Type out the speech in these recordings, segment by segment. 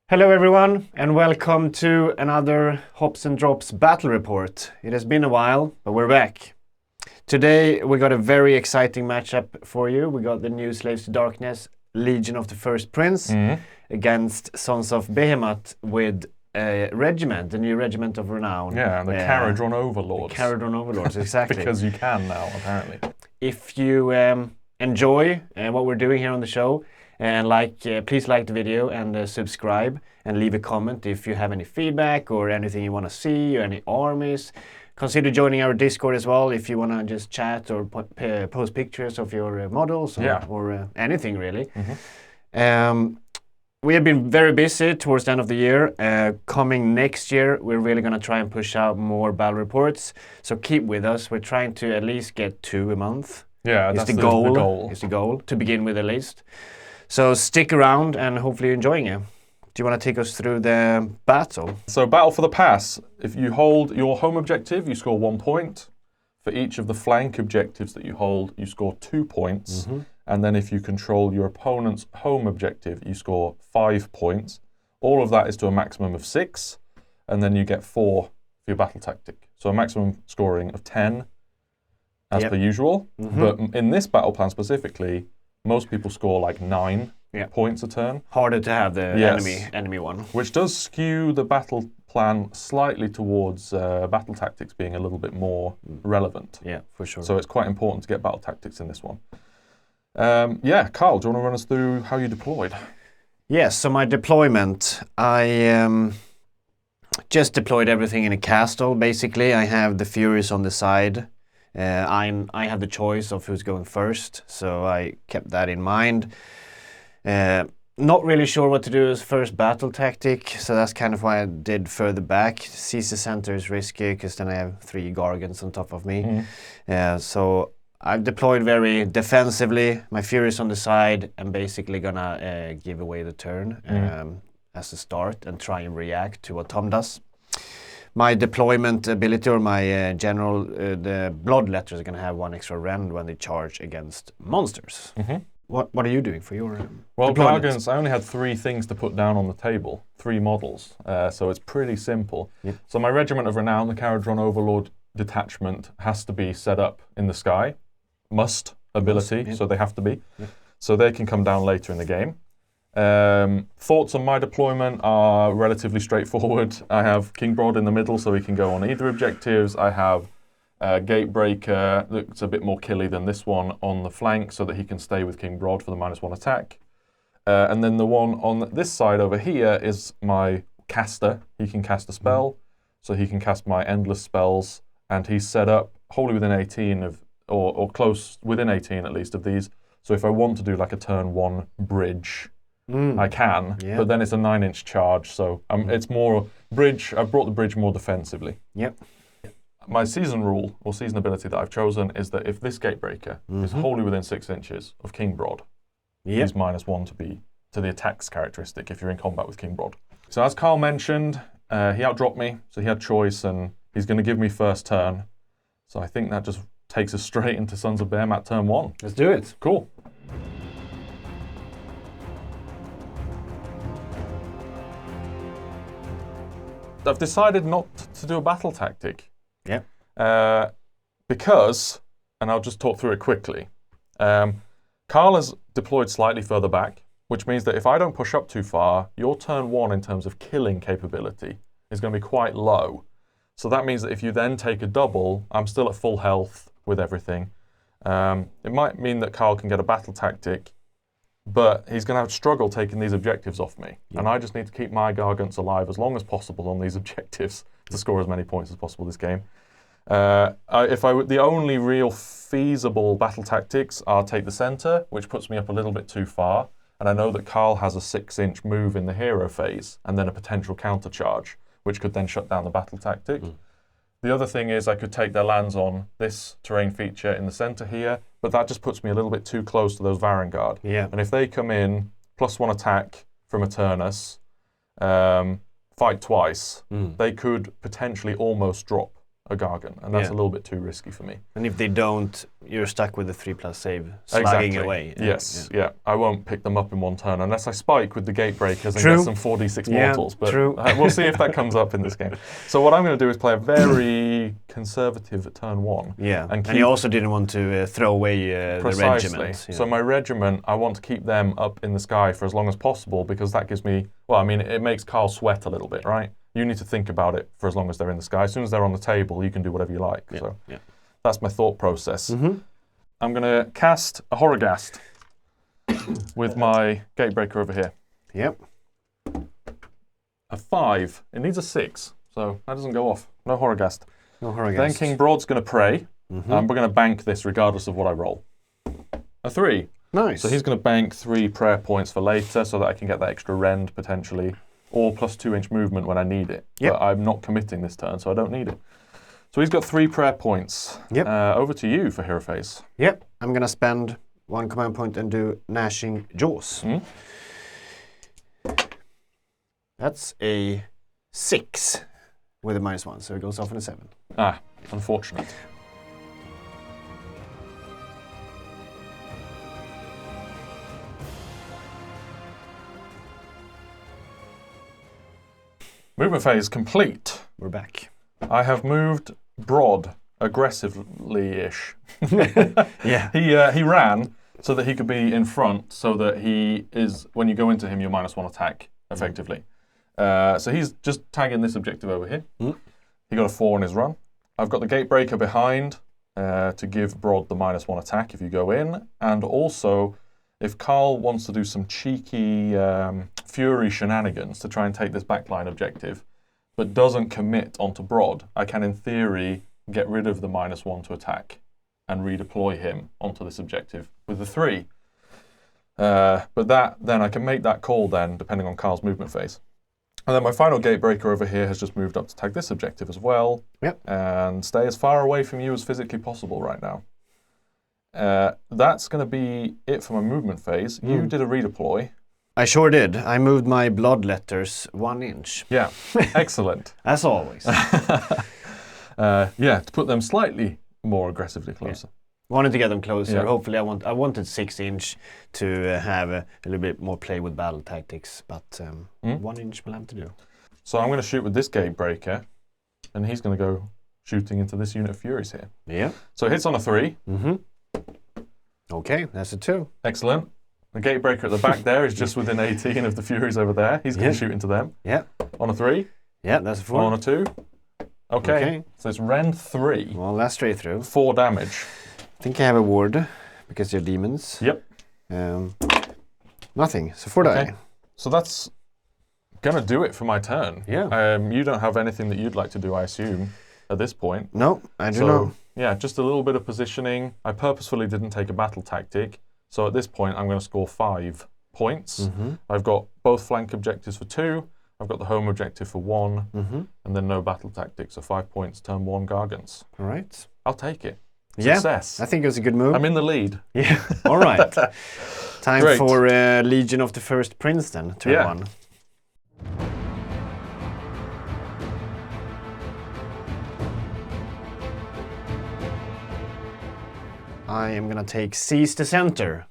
Hello everyone, and welcome to another Hops and Drops battle report. It has been a while, but we're back. Today we got a very exciting matchup for you. We got the new Slaves to Darkness, Legion of the First Prince, against Sons of Behemat with a regiment, the new Regiment of Renown. Yeah, the Caradron Overlords. The Caradron Overlords, exactly. Because you can now, apparently. If you enjoy what we're doing here on the show, and please like the video and subscribe and leave a comment if you have any feedback or anything you want to see or any armies. Consider joining our Discord as well if you want to just chat or post pictures of your models or anything really. We have been very busy towards the end of the year. Coming next year, we're really going to try and push out more battle reports. So keep with us. We're trying to at least get 2 a month. Yeah, that's the goal. It's the goal, to begin with at least. So stick around and hopefully you're enjoying it. Do you want to take us through the battle? So battle for the pass. If you hold your home objective, you score 1 point. For each of the flank objectives that you hold, you score 2 points. And then if you control your opponent's home objective, you score 5 points. All of that is to a maximum of 6. And then you get 4 for your battle tactic. So a maximum scoring of 10 as per usual. But in this battle plan specifically, most people score like 9 points a turn. Harder to have the enemy one. Which does skew the battle plan slightly towards battle tactics being a little bit more relevant. Yeah, for sure. So it's quite important to get battle tactics in this one. Karl, do you want to run us through how you deployed? Yes, so my deployment, I just deployed everything in a castle, basically. I have the Furies on the side. I have the choice of who's going first, so I kept that in mind. Not really sure what to do as first battle tactic, so that's kind of why I did further back. Seize the center is risky, because then I have 3 Gargants on top of me. So I've deployed very defensively. My Fury's on the side. I'm basically gonna give away the turn as a start and try and react to what Tom does. My deployment ability, or my general, the Bloodletters are going to have 1 extra rend when they charge against monsters. What are you doing for your Well, Gargants, I only had 3 things to put down on the table, 3 models, so it's pretty simple. So my Regiment of Renown, the Caradron Overlord detachment, has to be set up in the sky. Must ability, so they have to be. So they can come down later in the game. Thoughts on my deployment are relatively straightforward. I have King Brod in the middle, so he can go on either objectives. I have Gatebreaker, that's a bit more killy than this one, on the flank, so that he can stay with King Brod for the -1 attack. And then the one on this side over here is my caster. He can cast a spell, so he can cast my endless spells, and he's set up wholly within 18 of, or close within 18 at least of these. So if I want to do like a turn 1 bridge, I can, but then it's a 9-inch charge, so it's more bridge. I've brought the bridge more defensively. My season rule, or season ability that I've chosen, is that if this Gatebreaker is wholly within 6 inches of King Brod, he's -1 to the attacks characteristic if you're in combat with King Brod. So as Karl mentioned, he outdropped me, so he had choice, and he's going to give me first turn. So I think that just takes us straight into Sons of Behemat turn 1. Let's do it. Cool. I've decided not to do a battle tactic. Because, and I'll just talk through it quickly, Karl has deployed slightly further back, which means that if I don't push up too far, your turn 1 in terms of killing capability is going to be quite low. So that means that if you then take a double, I'm still at full health with everything. It might mean that Karl can get a battle tactic, but he's going to have to struggle taking these objectives off me. And I just need to keep my Gargants alive as long as possible on these objectives to score as many points as possible this game. The only real feasible battle tactics are take the center, which puts me up a little bit too far. And I know that Karl has a 6-inch move in the hero phase, and then a potential counter charge, which could then shut down the battle tactic. The other thing is I could take their lands on this terrain feature in the center here, but that just puts me a little bit too close to those Varanguard. And if they come in, +1 attack from Eternus, fight twice, they could potentially almost drop a Gargant, and that's a little bit too risky for me. And if they don't, you're stuck with the 3+ save, slugging away. Yeah. I won't pick them up in one turn unless I spike with the Gatebreakers and True. get some 4d6 mortals. But true. We'll see if that comes up in this game. So what I'm going to do is play a very conservative turn 1. Yeah, and you also didn't want to throw away the regiment. So my regiment, I want to keep them up in the sky for as long as possible because that gives me, well, I mean, it makes Karl sweat a little bit, right? You need to think about it for as long as they're in the sky. As soon as they're on the table, you can do whatever you like. So that's my thought process. I'm going to cast a Horrorghast with my Gatebreaker over here. Yep. A 5. It needs a 6, so that doesn't go off. No Horrorghast. No Horrorghast. Then King Broad's going to pray, and we're going to bank this regardless of what I roll. A 3. Nice. So he's going to bank 3 prayer points for later so that I can get that extra rend potentially. Or plus 2-inch movement when I need it. Yep. But I'm not committing this turn, so I don't need it. So he's got 3 prayer points. Yep. Over to you for Hero Phase. Yep. I'm going to spend 1 command point and do Gnashing Jaws. That's a 6 with a -1, so it goes off in a 7. Ah, unfortunate. Movement phase complete. We're back. I have moved Broad aggressively-ish. Yeah. He ran so that he could be in front, so that he is, when you go into him, you're -1 attack, effectively. So he's just tagging this objective over here. He got a 4 on his run. I've got the Gatebreaker behind to give Broad the -1 attack if you go in, and also if Karl wants to do some cheeky Fury shenanigans to try and take this backline objective, but doesn't commit onto Broad, I can, in theory, get rid of the -1 to attack and redeploy him onto this objective with the 3. But then I can make that call then, depending on Karl's movement phase. And then my final Gatebreaker over here has just moved up to tag this objective as well, and stay as far away from you as physically possible right now. That's going to be it for my movement phase. You did a redeploy. I sure did. I moved my Bloodletters 1 inch. Yeah, excellent. As always. Yeah, to put them slightly more aggressively closer. Wanted to get them closer. Yeah. Hopefully, I wanted 6 inch to have a little bit more play with battle tactics, but 1 inch will have to do. So I'm going to shoot with this Gatebreaker, and he's going to go shooting into this unit of Furies here. Yeah. So it hits on a 3. Okay, that's a 2. Excellent. The Gatebreaker at the back there is just within 18 of the Furies over there. He's going to shoot into them. Yeah. On a 3. Yeah, that's a 4. On a 2. Okay. So it's rend 3. Well, that's straight through. 4 damage. I think I have a ward because they're demons. Yep. Nothing. So 4 die. So that's going to do it for my turn. Yeah. You don't have anything that you'd like to do, I assume, at this point. No, I do not. Yeah, just a little bit of positioning. I purposefully didn't take a battle tactic. So at this point, I'm going to score 5 points. I've got both flank objectives for 2. I've got the home objective for 1. And then no battle tactics, so 5 points, turn 1 Gargants. All right. I'll take it. Yeah, Success. I think it was a good move. I'm in the lead. Yeah, all right. Time Great. for Legion of the First Prince then, turn 1. I am going to take Seize the Center.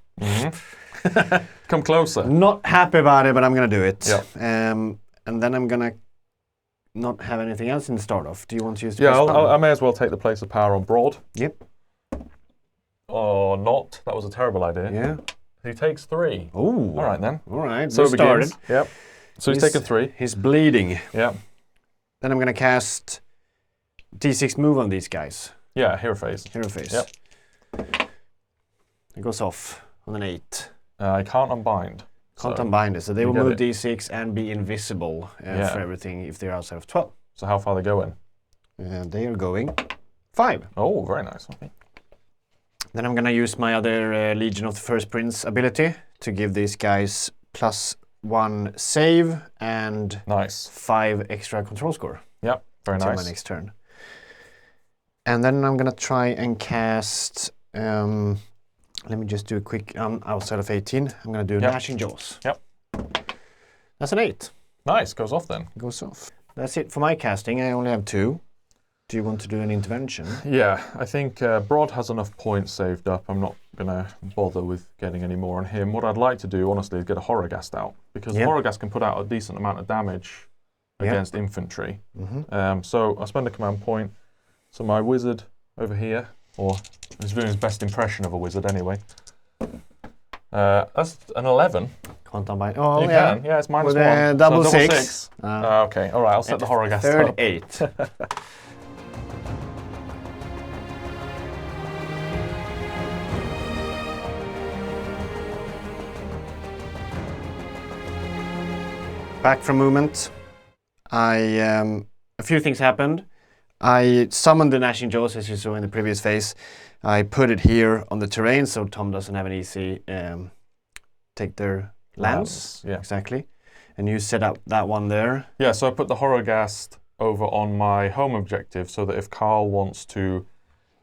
Come closer. Not happy about it, but I'm going to do it. Yeah. And then I'm going to not have anything else in the start off. Do you want to use the Yeah, first spell? I may as well take the place of power on Broad. Yep. Or not. That was a terrible idea. Yeah. He takes 3. Oh. All right then. All right. So we it started. begins. Yep. So he's taken 3. He's bleeding. Yeah. Then I'm going to cast D6 move on these guys. Yeah, hero phase. Hero phase. Yep. It goes off on an 8. I can't unbind. Can't so unbind it. So they will get move it. D6 and be invisible for everything if they're outside of 12. So how far they going? They are going 5. Oh, very nice. Okay. Then I'm going to use my other Legion of the First Prince ability to give these guys +1 save and Nice. 5 extra control score. Yep, very till nice. my next turn. And then I'm going to try and cast... let me just do a quick outside of 18. I'm going to do Gnashing Jaws. Yep. That's an 8. Nice, goes off then. Goes off. That's it for my casting. I only have 2. Do you want to do an intervention? Yeah, I think Brod has enough points saved up. I'm not going to bother with getting any more on him. What I'd like to do, honestly, is get a Horrorghast out. Because the Horrorghast can put out a decent amount of damage against infantry. So I'll spend a command point. So my wizard over here, or he's doing his best impression of a wizard anyway. That's an 11. Can't unbind. Oh, you can. Yeah, it's minus with 1. Double so six. 6. Okay, all right, I'll set the Horrorghast third up. 8. Back from movement. A few things happened. I summoned the Gnashing Jaws, as you saw in the previous phase. I put it here on the terrain, so Tom doesn't have an easy take their lands. Yeah, exactly. And you set up that one there. Yeah, so I put the Horrorghast over on my home objective, so that if Karl wants to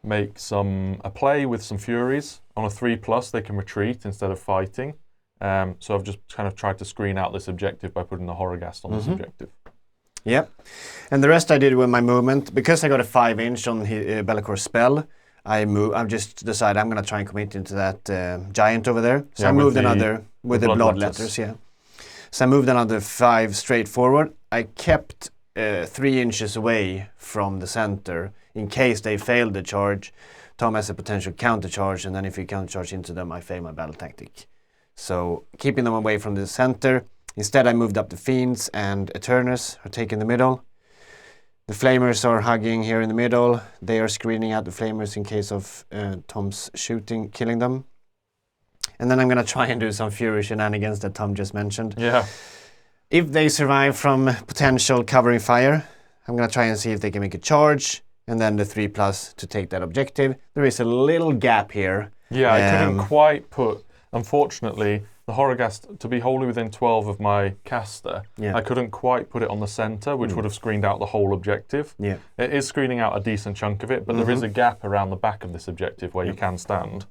make a play with some Furies on a 3+, they can retreat instead of fighting. So I've just kind of tried to screen out this objective by putting the Horrorghast on this objective. Yep. And the rest I did with my movement. Because I got a 5-inch on Bellacor's spell, I've just decided I'm going to try and commit into that giant over there. So I moved another with the Bloodletters. Yeah. So I moved another 5 straight forward. I kept 3 inches away from the center in case they failed the charge. Tom has a potential counter charge, and then if you counter charge into them, I fail my battle tactic. So keeping them away from the center. Instead, I moved up the Fiends, and Eternus are taking the middle. The Flamers are hugging here in the middle. They are screening out the Flamers in case of Tom's shooting, killing them. And then I'm going to try and do some Fury shenanigans that Tom just mentioned. Yeah. If they survive from potential covering fire, I'm going to try and see if they can make a charge. And then the 3+ to take that objective. There is a little gap here. Yeah, I couldn't quite put... Unfortunately, the Horrorghast, to be wholly within 12 of my caster, I couldn't quite put it on the center, which would have screened out the whole objective. Yeah. It is screening out a decent chunk of it, but there is a gap around the back of this objective where you can stand.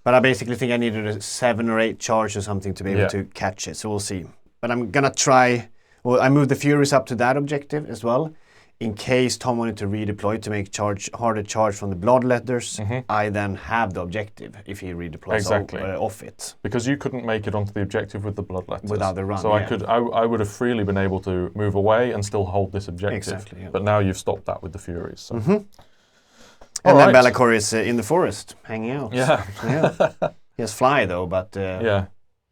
But I basically think I needed a 7 or 8 charge or something to be able to catch it, so we'll see. But I'm going to try... Well, I moved the Furies up to that objective as well. In case Tom wanted to redeploy to make harder charge from the Bloodletters, I then have the objective if he redeploys off it. Because you couldn't make it onto the objective with the Bloodletters. Without the run, so I would have freely been able to move away and still hold this objective. Exactly, yeah. But now you've stopped that with the Furies. So. And then Be'lakor is in the forest, hanging out. Yeah. He has fly though, but... yeah,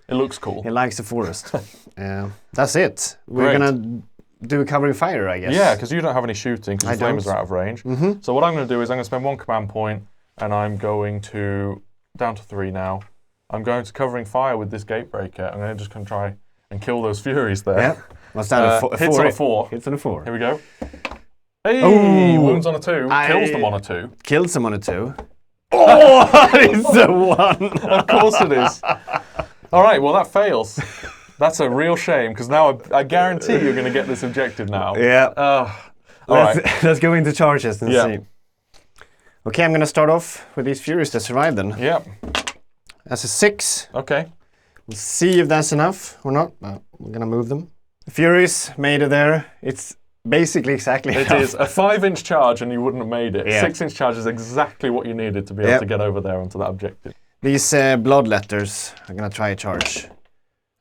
it looks cool. He likes the forest. That's it. We're going to... do a covering fire, I guess. Yeah, because you don't have any shooting because the flamers are out of range. So what I'm going to do is I'm going to spend 1 command point and I'm going to, down to 3 now, I'm going to covering fire with this Gatebreaker. I'm just going to try and kill those Furies there. Yeah. What's that? Hits on a 4. Hits on a 4. Here we go. Hey! Wounds on a 2. Kills them on a 2. Kills them on a 2. Oh! It's a 1! Of course it is. All right, well that fails. That's a real shame, because now I guarantee you're going to get this objective now. Yeah. Let's go into charges and see. Okay, I'm going to start off with these Furies that survived then. Yeah. That's a 6. Okay. We'll see if that's enough or not. We're going to move them. The Furies made it there. It's basically exactly enough. It is a 5-inch charge and you wouldn't have made it. 6-inch charge is exactly what you needed to be able to get over there onto that objective. These Bloodletters are going to try a charge.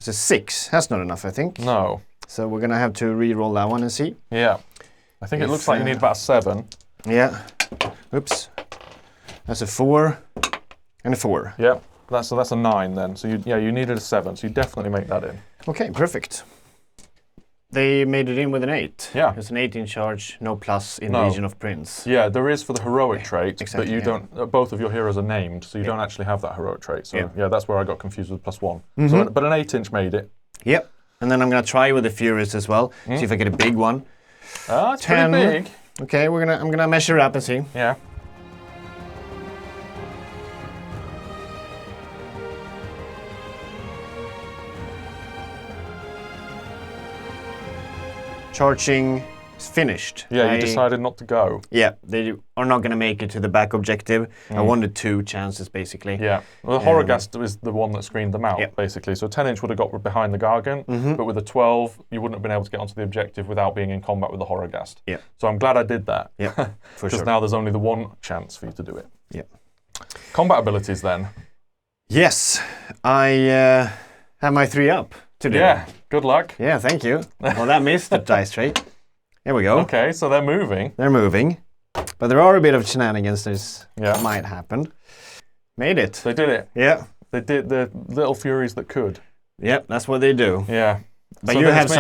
It's a 6. That's not enough, I think. No. So we're going to have to re-roll that one and see. Yeah. I think it looks like you need about a 7. Yeah. Oops. That's a 4 and a 4. Yep. So that's a 9 then. So you needed a 7. So you definitely make that in. Okay, perfect. They made it in with an 8. Yeah. It's an 18 charge, no plus in Legion of Prince. Yeah, there is for the heroic trait, exactly, but you don't. Both of your heroes are named, so you don't actually have that heroic trait. So yeah, that's where I got confused with +1. So, but an 8-inch made it. Yep. And then I'm gonna try with the Furies as well. See if I get a big one. It's 10. Pretty big. Okay, I'm gonna measure up and see. Yeah. Charging It's finished. Yeah, you decided not to go. Yeah, they are not going to make it to the back objective. I wanted 2 chances, basically. Yeah, well, the Horrorghast is the one that screened them out, basically. So 10-inch would have got behind the Gargant, but with a 12, you wouldn't have been able to get onto the objective without being in combat with the Horrorghast. Yeah. So I'm glad I did that. Yeah, for sure. Because now there's only the 1 chance for you to do it. Yeah. Combat abilities then. Yes, I have my 3 up to do. Yeah, good luck. Yeah, thank you. Well, that missed the dice tray. Here we go. Okay, so they're moving. They're moving. But there are a bit of shenanigans that might happen. Made it. They did it. Yeah. They did the little furies that could. Yeah, that's what they do. Yeah. But so you have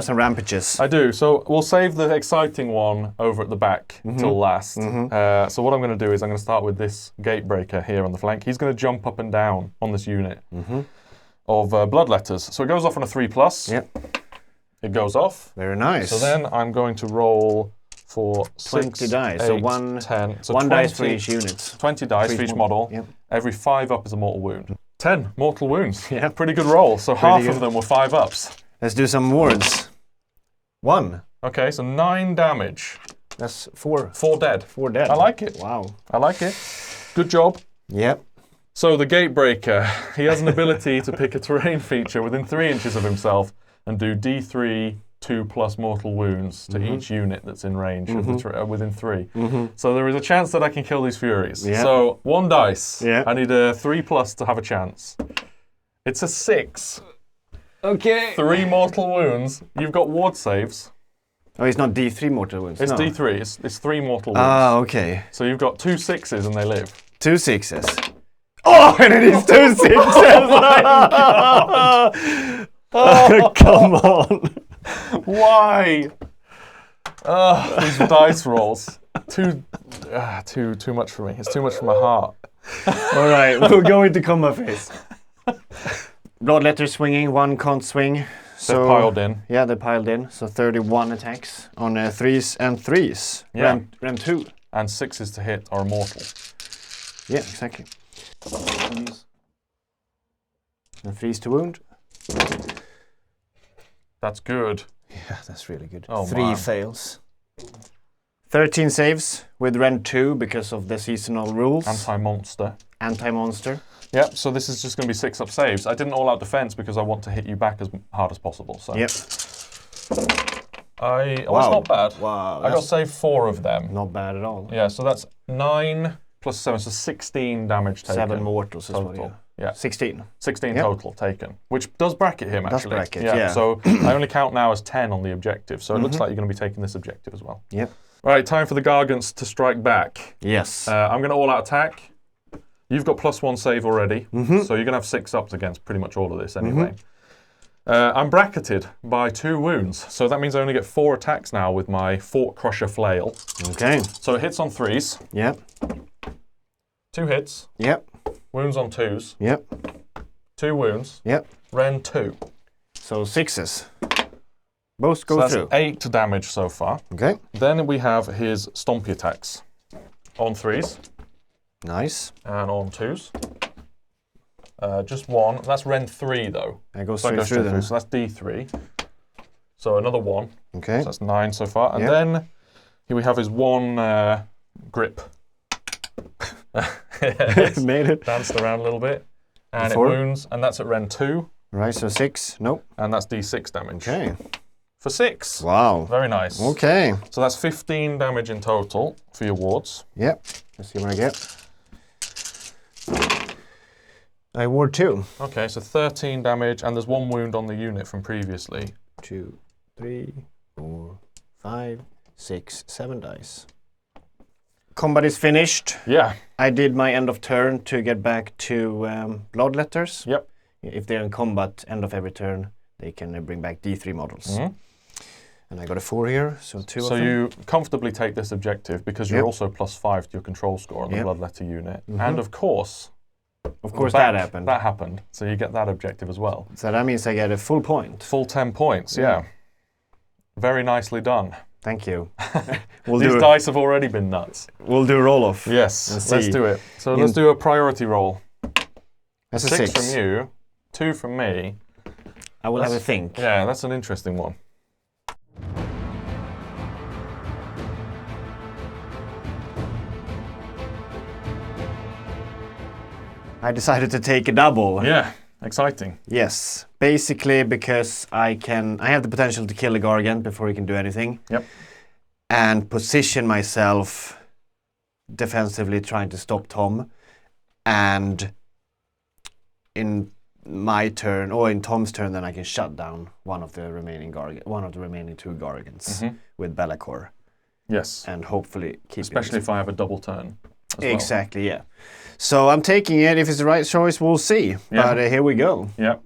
some rampages. I do. So we'll save the exciting one over at the back till last. So what I'm going to do is I'm going to start with this Gatebreaker here on the flank. He's going to jump up and down on this unit of Bloodletters. So it goes off on a 3+. Yep. It goes off. Very nice. So then I'm going to roll for 20 6, dice. 8, So 1, 10. So 1 20, dice for each unit. 20 dice for each model. Yep. Every 5 up is a mortal wound. 10 mortal wounds. Yeah. Pretty good roll. So half of them were 5 ups. Let's do some wards. 1. Okay, so 9 damage. That's 4. 4 dead. 4 dead. I like it. Wow. I like it. Good job. Yep. So the Gatebreaker, he has an ability to pick a terrain feature within 3 inches of himself and do D3 2+ mortal wounds to each unit that's in range of the within 3. So there is a chance that I can kill these Furies. Yep. So 1 dice. Yep. I need a 3+ to have a chance. It's a 6. Okay. 3 mortal wounds. You've got ward saves. Oh, it's not D3 mortal wounds. It's no. D3. It's 3 mortal wounds. Ah, okay. So you've got 2 6s and they live. 2 6s. Oh, and it is 2 6s! Oh, come on. Why? These dice rolls. Too much for me. It's too much for my heart. All right, we'll go into combat phase. Bloodletters swinging, 1 can't swing. So, They're piled in. Yeah, they're piled in. So 31 attacks on 3s and 3s. Yeah. Ram 2. And 6s to hit are immortal. Yeah, exactly. And 3s to wound. That's good. Yeah, that's really good. Oh, 3 man. fails. 13 saves with Rend 2 because of the seasonal rules. Anti-monster. Anti-monster. Yep, so this is just going to be 6 up saves. I didn't all-out defense because I want to hit you back as hard as possible. So. Yep. That's not bad. Wow. I got saved 4 of them. Not bad at all. Yeah, so that's 9 plus 7, so 16 damage taken. 7 mortals as well. total. Yeah. Yeah. 16. 16 total taken, which does bracket him Does actually. bracket, yeah. So I only count now as 10 on the objective, so it looks like you're going to be taking this objective as well. Yep. Right, time for the Gargants to strike back. Yes. I'm going to all-out attack. You've got +1 save already, so you're going to have 6 ups against pretty much all of this anyway. I'm bracketed by 2 wounds, so that means I only get 4 attacks now with my Fort Crusher Flail. Okay. So it hits on 3s. Yep. 2 hits. Yep. Wounds on 2s. Yep. 2 wounds. Yep. Rend 2. So 6s. Both So go that's through. 8 damage so far. Okay. Then we have his Stompy attacks. On 3s. Nice. And on 2s. Just 1. That's Rend 3 though. That goes So that straight goes through then. So that's D3. So another 1. Okay. So that's 9 so far. And Yep. then here we have his 1 grip. It's Made it. danced around a little bit. And Four. it wounds. And that's at Rend 2. Right, so 6. Nope. And that's D6 damage. Okay. For 6. Wow. Very nice. Okay. So that's 15 damage in total for your wards. Yep. Let's see what I get. I ward 2. Okay, so 13 damage, and there's 1 wound on the unit from previously. 2, 3, 4, 5, 6, 7 dice. Combat is finished. Yeah. I did my end of turn to get back to Bloodletters. Yep. If they're in combat, end of every turn, they can bring back D3 models. And I got a 4 here, so 2 of So them. you comfortably take this objective because you're Yep. also +5 to your control score on the Yep. Bloodletter unit. And of course, Of course, back, that happened. That happened. So you get that objective as well. So that means I get a full point. Full 10 points, yeah. Very nicely done. Thank you. These dice have already been nuts. We'll do a roll-off. Yes, Let's let's see. do it. So let's do a priority roll. That's a 6 6. from you, 2 from me. I will have a think. Yeah, that's an interesting one. I decided to take a double. Yeah, exciting. Yes, basically because I have the potential to kill a Gargant before he can do anything. Yep. And position myself defensively, trying to stop Tom. And in my turn, or in Tom's turn, then I can shut down one of the remaining two Gargants with Be'lakor. Yes. And hopefully keep Especially if I have a double turn as Exactly, yeah. So I'm taking it. If it's the right choice, we'll see. Yeah. But here we go. Yeah.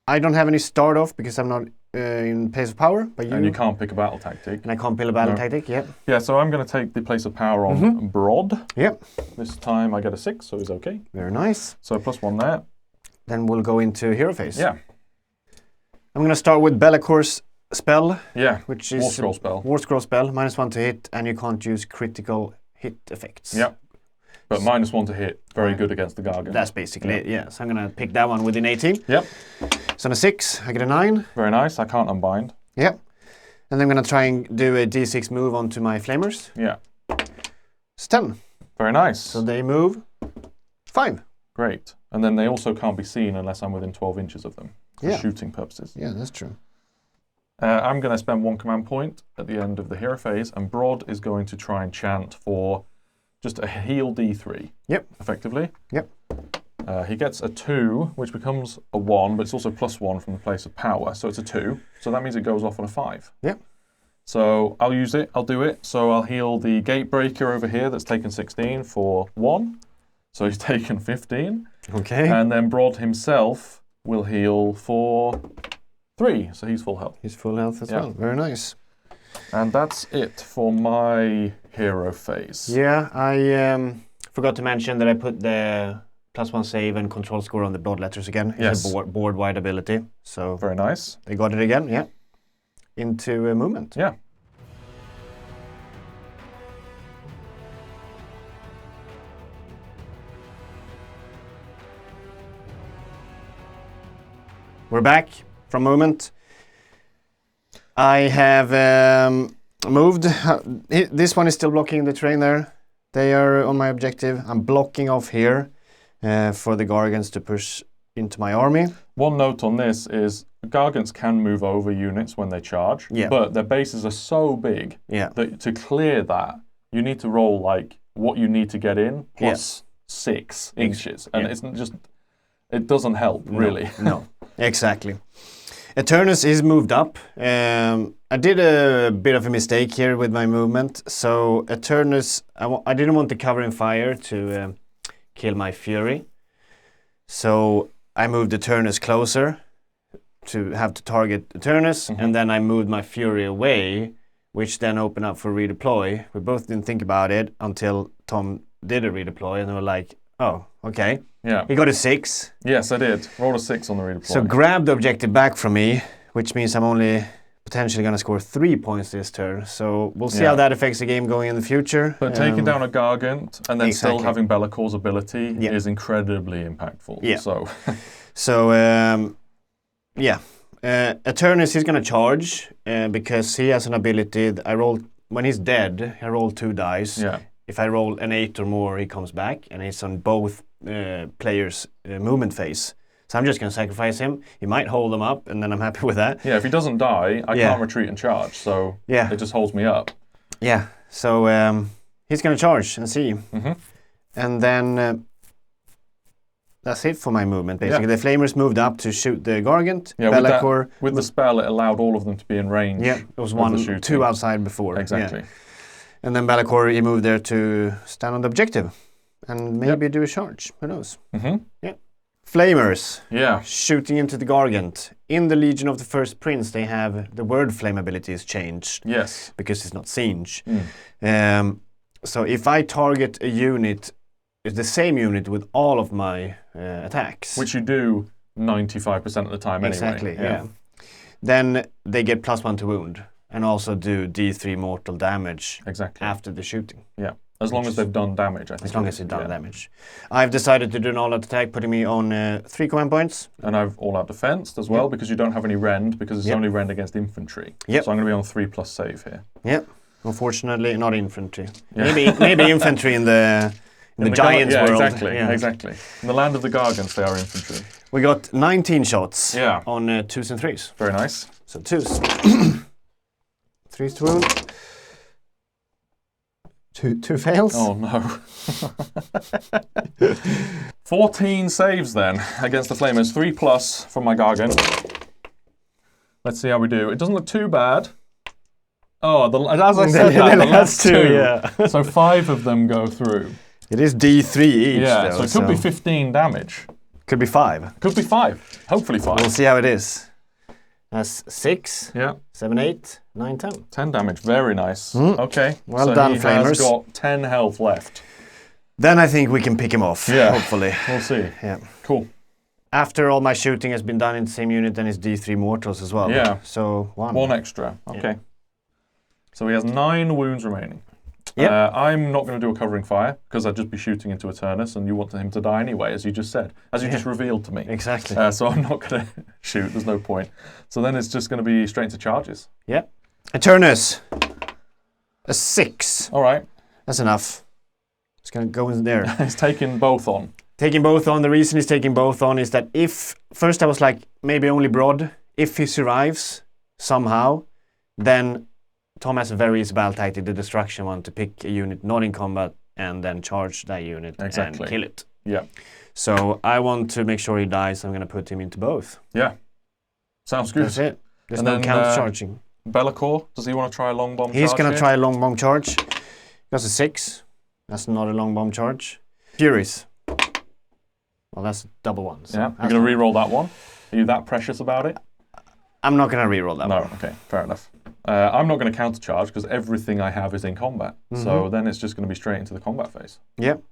I don't have any start off because I'm not in place of power. But And you can't pick a battle tactic. And I can't pick a battle tactic, yeah. Yeah, so I'm going to take the place of power on Broad. Yep. This time I get a 6, so he's okay. Very nice. So +1 there. Then we'll go into hero phase. Yeah. I'm going to start with Be'lakor's spell. Yeah, which is War Scroll spell. War Scroll spell, -1 to hit, and you can't use critical hit effects. Yeah. But -1 to hit, very good against the Gargant. That's basically it, yeah. So I'm going to pick that one within 18. Yep. So on a 6, I get a 9. Very nice, I can't unbind. Yep. And then I'm going to try and do a d6 move onto my flamers. Yeah. It's 10. Very nice. So they move 5. Great. And then they also can't be seen unless I'm within 12 inches of them for shooting purposes. Yeah, that's true. I'm going to spend 1 command point at the end of the hero phase, and Broad is going to try and chant for just a heal D3. Yep. Effectively. Yep. He gets a 2, which becomes a 1, but it's also +1 from the place of power, so it's a 2. So that means it goes off on a 5. Yep. So I'll use it, I'll do it. So I'll heal the Gatebreaker over here that's taken 16 for 1. So he's taken 15. Okay. And then Broad himself will heal for 3, so he's full health. He's full health as well. Very nice. And that's it for my hero phase. Yeah, I forgot to mention that I put the +1 save and control score on the Bloodletters again. It's a board-wide ability. So very nice. They got it again, yeah. Into movement. Yeah. We're back from movement. I have moved. This one is still blocking the terrain there. They are on my objective. I'm blocking off here for the Gargants to push into my army. One note on this is Gargants can move over units when they charge, but their bases are so big that to clear that, you need to roll like what you need to get in plus 6 inches. And it's just, it doesn't help, really. No, exactly. Eternus is moved up. I did a bit of a mistake here with my movement. So Eternus, I didn't want the cover in fire to kill my Fury. So I moved Eternus closer to have to target Eternus. And then I moved my Fury away, which then opened up for redeploy. We both didn't think about it until Tom did a redeploy, and they were like, oh, okay. Yeah. He got a 6. Yes, I did. Rolled a 6 on the redeploy. So grab the objective back from me, which means I'm only potentially going to score 3 points this turn. So we'll see how that affects the game going in the future. But taking down a Gargant and then still having Be'lakor's ability is incredibly impactful. Yeah. So, Eternus is going to charge because he has an ability. When he's dead, I roll 2 dice. Yeah. If I roll an 8 or more, he comes back, and he's on both players' movement phase. So I'm just going to sacrifice him. He might hold them up, and then I'm happy with that. Yeah, if he doesn't die, I can't retreat and charge, so it just holds me up. Yeah, so he's going to charge and see. And then that's it for my movement, basically. The Flamers moved up to shoot the Gargant. Yeah, Be'lakor, with the spell, it allowed all of them to be in range. Yeah, it was 2 outside before. Exactly. Yeah. And then Be'lakor, he moved there to stand on the objective and maybe do a charge. Who knows? Yeah. Flamers. Yeah. Shooting into the Gargant. In the Legion of the First Prince, they have the word flame ability is changed. Yes. Because it's not Tzeentch. So if I target a unit, it's the same unit with all of my attacks. Which you do 95% of the time anyway. Exactly, yeah. Then they get +1 to wound. And also do D3 mortal damage after the shooting. Yeah, as long as they've done damage, I think. As long as they've done damage. I've decided to do an all-out attack, putting me on 3 command points. And I've all-out defense as well, because you don't have any rend, because it's only rend against infantry. Yep. So I'm going to be on 3+ save here. Yep. Unfortunately, not infantry. Maybe infantry in the In the Giants world. Exactly, exactly. In the land of the Gargants, they are infantry. We got 19 shots on 2s and 3s. Very nice. So 2s. 3s to wound. Two fails. Oh no. 14 saves then against the Flamers. 3+ from my Gargant. Let's see how we do. It doesn't look too bad. Oh, as I said that, the last two. Yeah. So 5 of them go through. It is D3 each. Yeah, though, so it could be 15 damage. Could be 5. Could be 5. Hopefully 5. We'll see how it is. That's 6, 7, 8, 9, 10. 10 damage. Very nice. Okay. Well done, Flamers. He has got 10 health left. Then I think we can pick him off, hopefully. We'll see. Yeah. Cool. After all my shooting has been done in the same unit, then it's D3 mortals as well. Yeah. So 1. 1 extra. Okay. Yeah. So he has 9 wounds remaining. Yep. I'm not going to do a covering fire because I'd just be shooting into Eternus and you want him to die anyway, as you just said, as you just revealed to me. Exactly. So I'm not going to shoot, there's no point. So then it's just going to be straight into charges. Yep. Eternus. A 6. All right. That's enough. It's going to go in there. He's taking both on. Taking both on. The reason he's taking both on is that if, first I was like, maybe only Broad, if he survives somehow, then Tom has a very Isabel tactic, the destruction one, to pick a unit not in combat and then charge that unit and kill it. Yeah. So I want to make sure he dies. I'm going to put him into both. Yeah. Sounds good. That's it. There's no counter charging. Be'lakor, does he want to try a long bomb charge? He's going to try a long bomb charge. That's a 6. That's not a long bomb charge. Furies. Well, that's double ones. Yeah. You're going to re-roll that one? Are you that precious about it? I'm not going to re-roll that one. No, okay, fair enough. I'm not going to countercharge because everything I have is in combat. So then it's just going to be straight into the combat phase. Yep.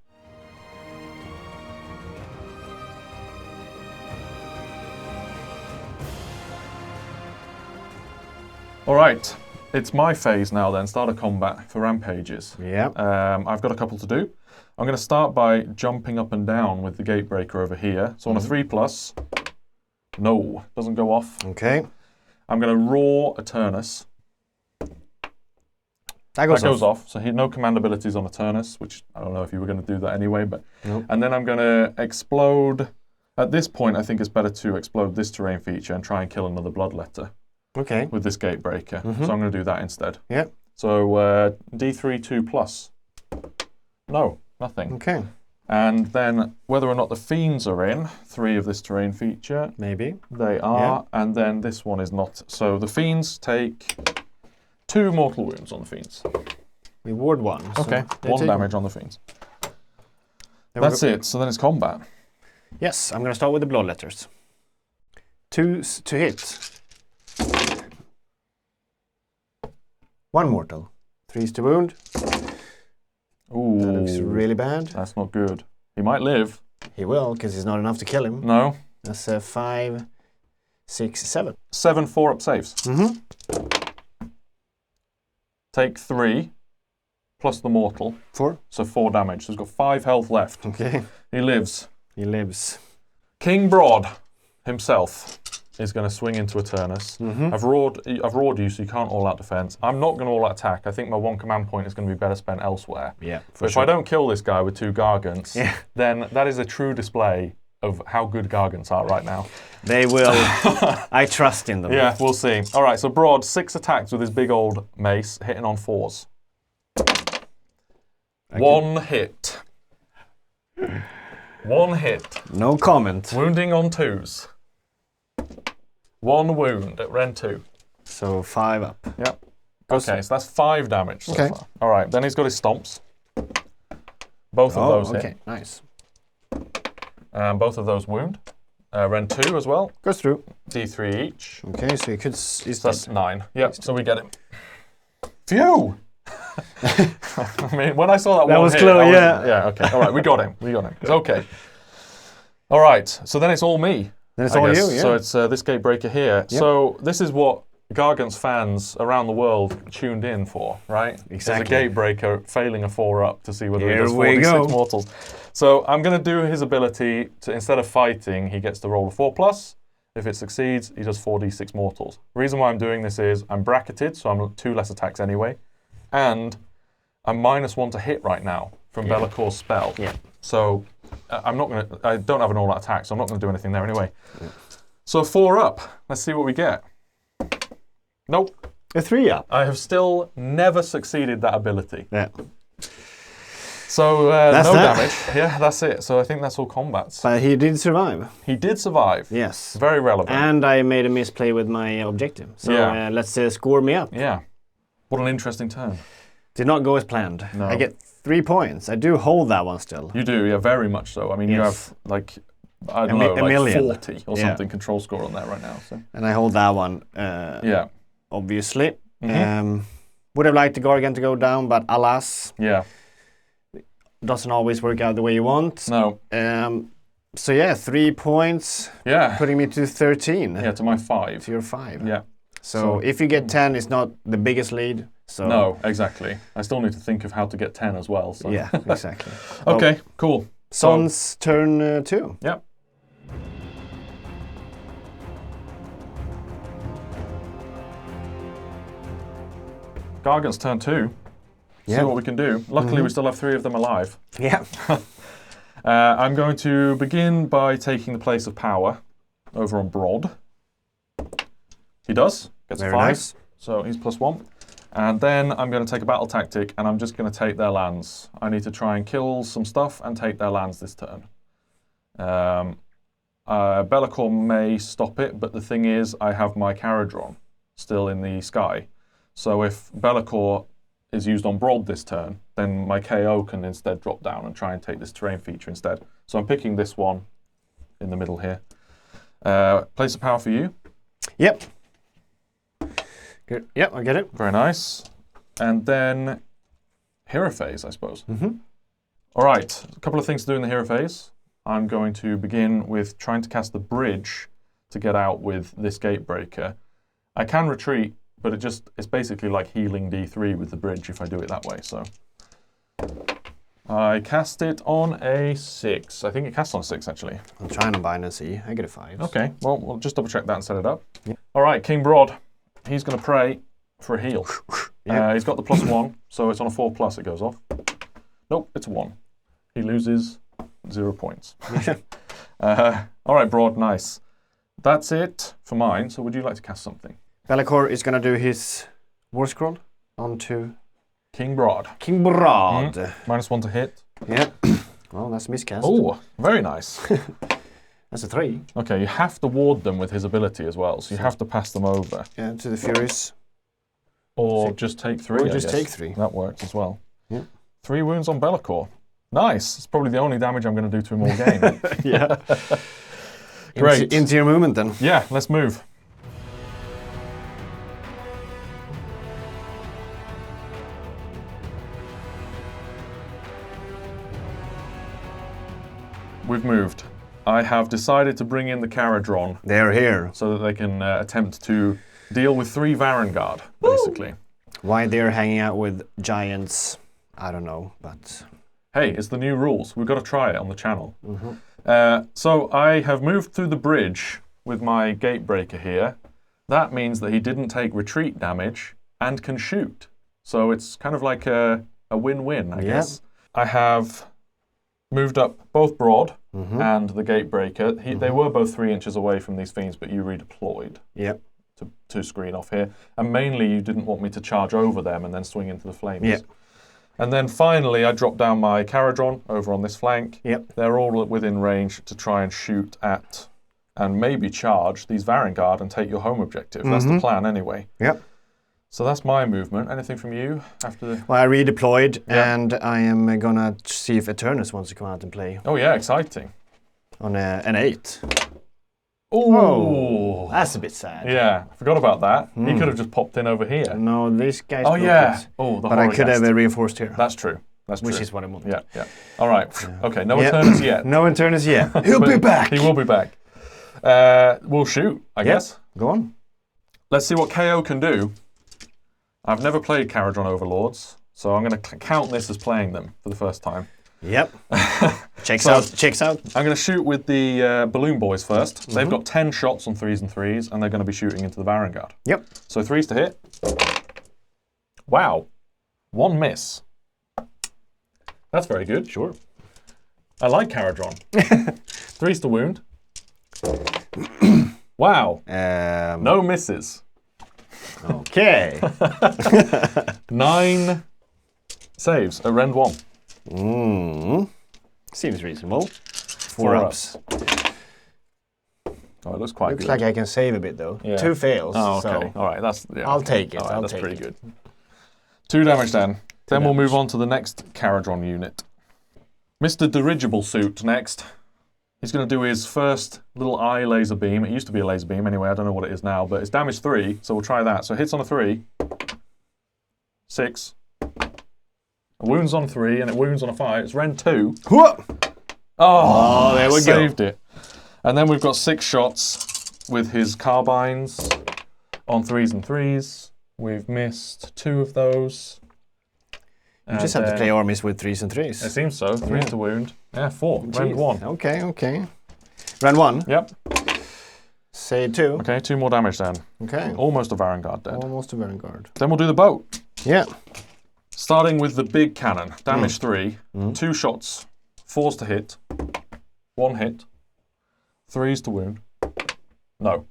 All right, it's my phase now then, start of combat for rampages. Yeah. I've got a couple to do. I'm going to start by jumping up and down with the gatebreaker over here. So on a 3+, no, doesn't go off. Okay. I'm going to roar Eternus. That goes off. So no command abilities on Eternus, which I don't know if you were going to do that anyway. But nope. And then I'm going to explode. At this point, I think it's better to explode this terrain feature and try and kill another Bloodletter. Okay. With this gatebreaker. So I'm going to do that instead. Yeah. So D3 2+. No, nothing. Okay. And then whether or not the Fiends are in, 3 of this terrain feature. Maybe. They are, and then this one is not. So the Fiends take 2 mortal wounds on the Fiends. We ward 1. Okay, 1 damage on the Fiends. That's it, so then it's combat. Yes, I'm going to start with the Bloodletters. 2 to hit. 1 mortal. 3s to wound. Ooh. That looks really bad. That's not good. He might live. He will, because it's not enough to kill him. No. That's 5, 6, 7. 7 4-up saves. Take 3, plus the mortal. 4. So 4 damage. So he's got 5 health left. Okay. He lives. He lives. King Broad himself is going to swing into Eternus. I've roared you, so you can't all-out defense. I'm not going to all-out attack. I think my 1 command point is going to be better spent elsewhere. Yeah, but if I don't kill this guy with 2 Gargants, then that is a true display of how good Gargants are right now. They will. I trust in them. Yeah, we'll see. All right, so Broad, 6 attacks with his big old mace, hitting on 4s. 1 hit. 1 hit. No comment. Wounding on 2s. 1 wound at Ren 2. So 5 up. Yep. Okay, so that's 5 damage so far. All right, then he's got his stomps. Both of those hit. Okay, nice. Both of those wound. Ren 2 as well. Goes through. D3 each. Okay, so you could... So that's 9. Yep, so we get him. Phew! I mean, when I saw that one was hit, close, yeah, okay. All right, we got him. We got him. It's okay. All right, so then it's all me. Then it's all you, yeah. So it's this gatebreaker here. Yep. So this is what Gargant's fans around the world tuned in for, right? Exactly. There's a gatebreaker failing a 4-up to see whether he does 46 mortals. So I'm going to do his ability to, instead of fighting, he gets to roll a 4+. If it succeeds, he does 4d6 mortals. The reason why I'm doing this is I'm bracketed, so I'm 2 less attacks anyway. And I'm -1 to hit right now. from Bellacor's spell. Yeah. So I don't have an all-out attack, so I'm not going to do anything there anyway. Yeah. So 4 up. Let's see what we get. Nope. A 3 up. I have still never succeeded that ability. Yeah. So no damage. Yeah, that's it. So I think that's all combats. But he did survive. He did survive. Yes. Very relevant. And I made a misplay with my objective. So let's score me up. Yeah. What an interesting turn. Did not go as planned. No. I get 3 points. I do hold that one still. You do, yeah, very much so. I mean, you have like, I don't know, like 40 or something control score on that right now. So. And I hold that one. Obviously. Would have liked the Gargant to go down, but alas. Yeah. Doesn't always work out the way you want. No. So yeah, 3 points. Yeah. Putting me to 13. Yeah, to my 5. To your 5. Yeah. So if you get 10, it's not the biggest lead. So no, exactly. I still need to think of how to get 10 as well. So. Yeah, exactly. Okay, cool. Son's turn 2. Yeah. Gargant's turn 2. See what we can do. Luckily, we still have 3 of them alive. Yeah. I'm going to begin by taking the place of power over on Broad. He does. Gets a 5. Nice. So he's +1. And then I'm going to take a battle tactic, and I'm just going to take their lands. I need to try and kill some stuff and take their lands this turn. Be'lakor may stop it, but the thing is, I have my Caradron still in the sky. So if Be'lakor is used on Broad this turn, then my KO can instead drop down and try and take this terrain feature instead. So I'm picking this one in the middle here. Place of power for you. Yep. Good. Yep, I get it. Very nice. And then hero phase, I suppose. All right, a couple of things to do in the hero phase. I'm going to begin with trying to cast the bridge to get out with this Gatebreaker. I can retreat, but it's basically like healing D3 with the bridge if I do it that way. So I cast it on a 6. I think it casts on a 6 actually. I'm trying to bind and see. I get a 5. Okay, well we'll just double check that and set it up. Yeah. All right, King Broad. He's going to pray for a heal. He's got the +1, so it's on a 4+ it goes off. Nope, it's a 1. He loses 0 points. All right, Broad, nice. That's it for mine, so would you like to cast something? Be'lakor is going to do his War Scroll onto King Broad. King Broad. -1 to hit. Yeah. Well, that's miscast. Oh, very nice. That's a 3. Okay, you have to ward them with his ability as well, so you have to pass them over. Yeah, to the Furies. Or just take 3, Or just take 3. That works as well. Yeah. 3 wounds on Be'lakor. Nice. It's probably the only damage I'm going to do to him all game. Yeah. Great. Into your movement then. Yeah, let's move. We've moved. I have decided to bring in the Caradron. They're here. So that they can attempt to deal with 3 Varanguard, basically. Why they're hanging out with giants, I don't know, but... Hey, it's the new rules. We've got to try it on the channel. So I have moved through the bridge with my Gatebreaker here. That means that he didn't take retreat damage and can shoot. So it's kind of like a win-win, I guess. I have moved up both Broad and the Gatebreaker. They were both 3 inches away from these Fiends, but you redeployed to screen off here. And mainly you didn't want me to charge over them and then swing into the flames. And then finally I dropped down my Caradron over on this flank. They're all within range to try and shoot at and maybe charge these Varanguard and take your home objective. That's the plan anyway. So that's my movement. Anything from you after the... Well, I redeployed, and I am going to see if Eternus wants to come out and play. Oh yeah, exciting. On an 8. Oh, that's a bit sad. Yeah, I forgot about that. He could have just popped in over here. No, this guy's Oh yeah. Oh, but I could have reinforced here. That's true. That's true. Which is what I want. Yeah. All right. Okay, no Eternus yet. No Eternus yet. He'll be back. He will be back. We'll shoot, I guess. Go on. Let's see what KO can do. I've never played Caradron Overlords, so I'm going to count this as playing them for the first time. Yep. Checks out. I'm going to shoot with the Balloon Boys first. They've got 10 shots on 3s and 3s, and they're going to be shooting into the Varanguard. Yep. So 3s to hit. Wow. 1 miss. That's very good. Sure. I like Caradron. 3's to wound. Wow. No misses. Okay. 9 saves at Rend 1. Seems reasonable. 4 ups. Oh, it looks quite Looks good. like I can save a bit though. Yeah. 2 fails. Oh, okay. So All right, that's... Yeah, I'll okay. take it. All right, I'll that's take pretty it. good. 2 damage then. Then we'll damage. move on to the next Caradron unit. Mr. Dirigible Suit next. He's going to do his first little eye laser beam. It used to be a laser beam anyway. I don't know what it is now, but it's damage 3, so we'll try that. So it hits on a 3. 6. It wounds on 3, and it wounds on a 5. It's Rend 2. Oh, there we go. Saved it. And then we've got 6 shots with his carbines on 3s and 3s. We've missed 2 of those. You just have to play armies with 3s and 3s. It seems so. 3 to wound. Yeah, 4. Rend 1. Okay, okay. Rend 1. Yep. Say 2. Okay, 2 more damage then. Okay. Almost a Varanguard dead. Almost a Varanguard. Then we'll do the boat. Yeah. Starting with the big cannon. Damage 3. 2 shots. 4s to hit. 1 hit. 3s to wound. No.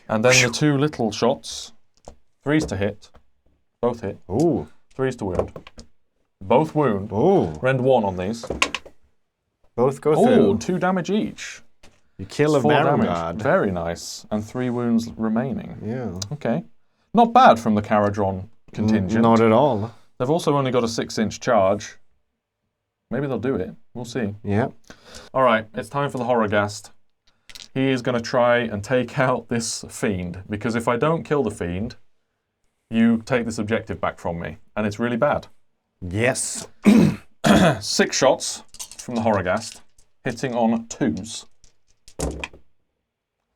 And then the 2 little shots. 3s to hit. Both hit. Ooh. 3s to wound. Both wound. Ooh. Rend 1 on these. Both go Oh, through. 2 damage each. You kill a 4 damage. Varanguard. Very nice. And 3 wounds remaining. Yeah. Okay. Not bad from the Caradron contingent. Not at all. They've also only got a 6-inch charge. Maybe they'll do it. We'll see. Yeah. All right, it's time for the Horrorghast. He is going to try and take out this Fiend, because if I don't kill the Fiend, you take this objective back from me, and it's really bad. Yes. 6 shots from the Horrorghast, hitting on 2s.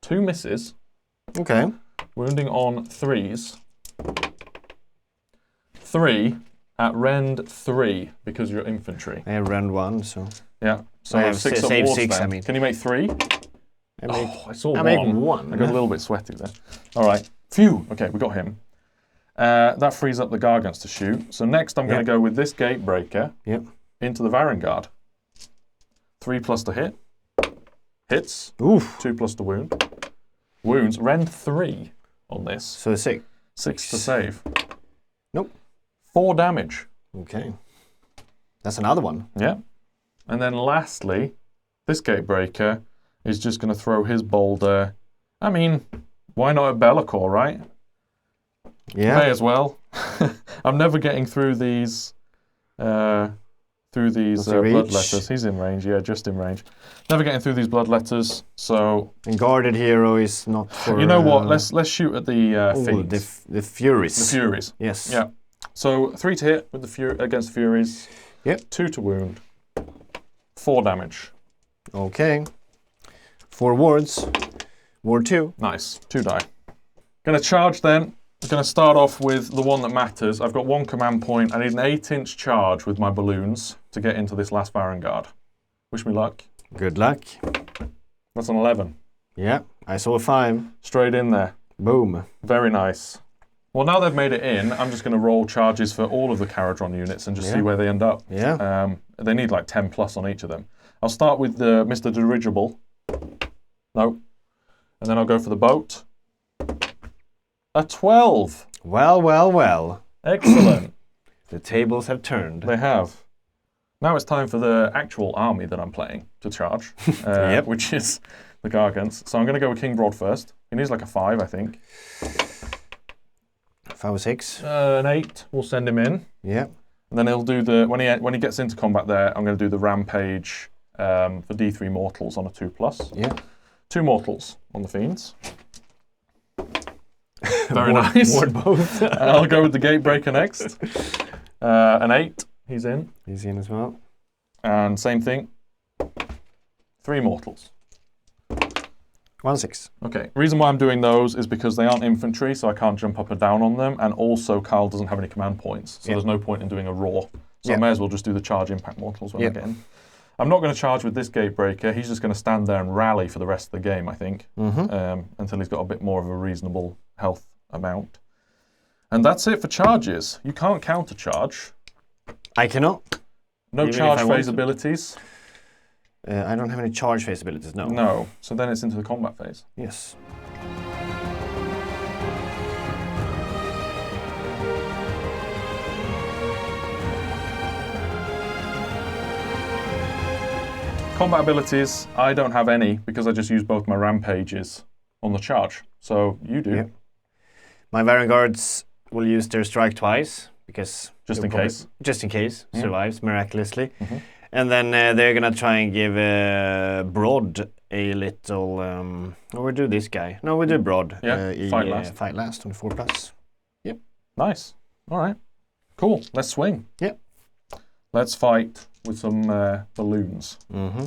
2 misses, Okay. wounding on 3s. 3 at Rend 3, because you're infantry. I have Rend 1, so Yeah, so I have 6 save up 6, then. I mean. Can you make 3? I make, I saw I one. make 1. I got a little bit sweaty there. All right. Phew. Okay, we got him. That frees up the Gargants to shoot. So next I'm going to go with this Gatebreaker Yep. into the Varanguard. 3+ to hit. Hits. Oof. 2+ to wound. Wounds. Rend 3 on this. So 6. 6 to save. Nope. 4 damage. Okay. That's another one. Yeah. And then lastly, this Gatebreaker is just going to throw his boulder. I mean, why not a Be'lakor, right? Yeah. May as well. I'm never getting through these Bloodletters. He's in range, yeah, just in range. Never getting through these Bloodletters, so... And guarded hero is not for... You know what, let's shoot at the Fiends. The Furies. The Furies. Yes. Yeah. So 3 to hit with the against Furies. Yep. 2 to wound. 4 damage. Okay. 4 wards. Ward 2. Nice. 2 die. Gonna charge then. I'm going to start off with the one that matters. I've got 1 command point. I need an 8-inch charge with my balloons to get into this last Varanguard. Wish me luck. Good luck. That's an 11. Yeah, I saw a 5. Straight in there. Boom. Very nice. Well, now they've made it in, I'm just going to roll charges for all of the Caradron units and just see where they end up. Yeah. They need like 10 plus on each of them. I'll start with the Mr. Dirigible. No. And then I'll go for the boat. A 12. Well, well, well. Excellent. The tables have turned. They have. Now it's time for the actual army that I'm playing to charge, which is the Gargants. So I'm going to go with King Broad first. He needs like a 5, I think. 5 or 6. An 8. We'll send him in. Yeah. And then he'll do the when he gets into combat there. I'm going to do the Rampage for D3 mortals on a 2+. Yeah. 2 mortals on the Fiends. Very nice. Ward both. I'll go with the Gatebreaker next. An 8. He's in. He's in as well. And same thing. 3 mortals. 1 6. Okay. Reason why I'm doing those is because they aren't infantry, so I can't jump up and down on them. And also, Karl doesn't have any command points, so there's no point in doing a raw. So I may as well just do the charge impact mortals when I get in. I'm not going to charge with this Gatebreaker. He's just going to stand there and rally for the rest of the game, I think, until he's got a bit more of a reasonable health amount. And that's it for charges. You can't counter-charge. I cannot. No Even if charge I want phase to? abilities. I don't have any charge phase abilities, no. No. So then it's into the combat phase. Yes. Combat abilities, I don't have any because I just use both my rampages on the charge. So you do. Yep. My Varanguards will use their strike twice because Just in case. Just in case, survives miraculously. Mm-hmm. And then they're gonna try and give Broad a little. Or we do this guy. No, we do Broad. Yeah, fight last. Fight last on 4+. Yep. Nice. All right. Cool. Let's swing. Yep. Let's fight with some balloons Mm-hmm.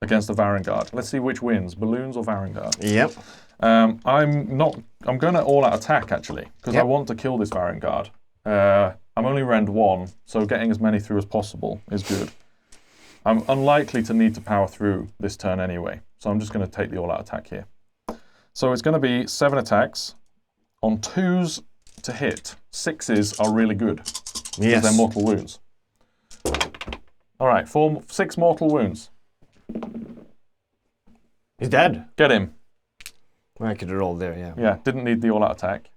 against the Varanguard. Let's see which wins, balloons or Varanguard. Yep. I'm going to all-out attack actually because I Yep. want to kill this Varanguard. I'm only rend 1, so getting as many through as possible is good. I'm unlikely to need to power through this turn anyway, so I'm just going to take the all-out attack here. So it's going to be 7 attacks on 2s to hit. 6s are really good because Yes. they're mortal wounds. All right, 6 mortal wounds. He's dead. Get him. Well, I could roll there, yeah. Yeah, didn't need the all-out attack.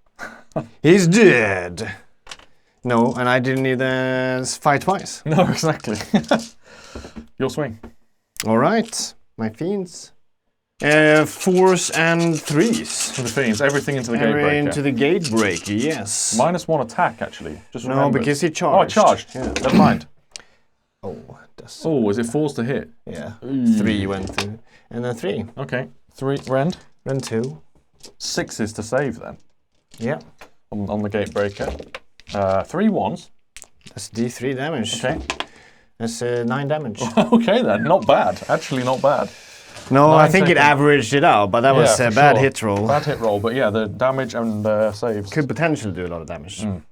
He's dead. No, and I didn't need to fight twice. No, exactly. Your swing. All right, my Fiends. 4s and 3s. For the Fiends, everything into the Every gatebreaker. into the gate breaker, yes. -1 attack, actually. Just No, remembered. because he Oh, I charged. charged. Yeah. Never mind. Oh, that's... Oh, is it 4s to hit? Yeah. Ooh. 3 went through. And then 3. Okay. 3, rend. Then 2. 6s to save then, Yeah. on the gatebreaker. 3 1s. That's D3 damage. Okay. That's 9 damage. Okay then, not bad. Actually not bad. No, I 9 think it taken. averaged it out, but that was Yeah, a for bad sure. hit roll. Bad hit roll, but yeah, the damage and saves. Could potentially do a lot of damage. I'm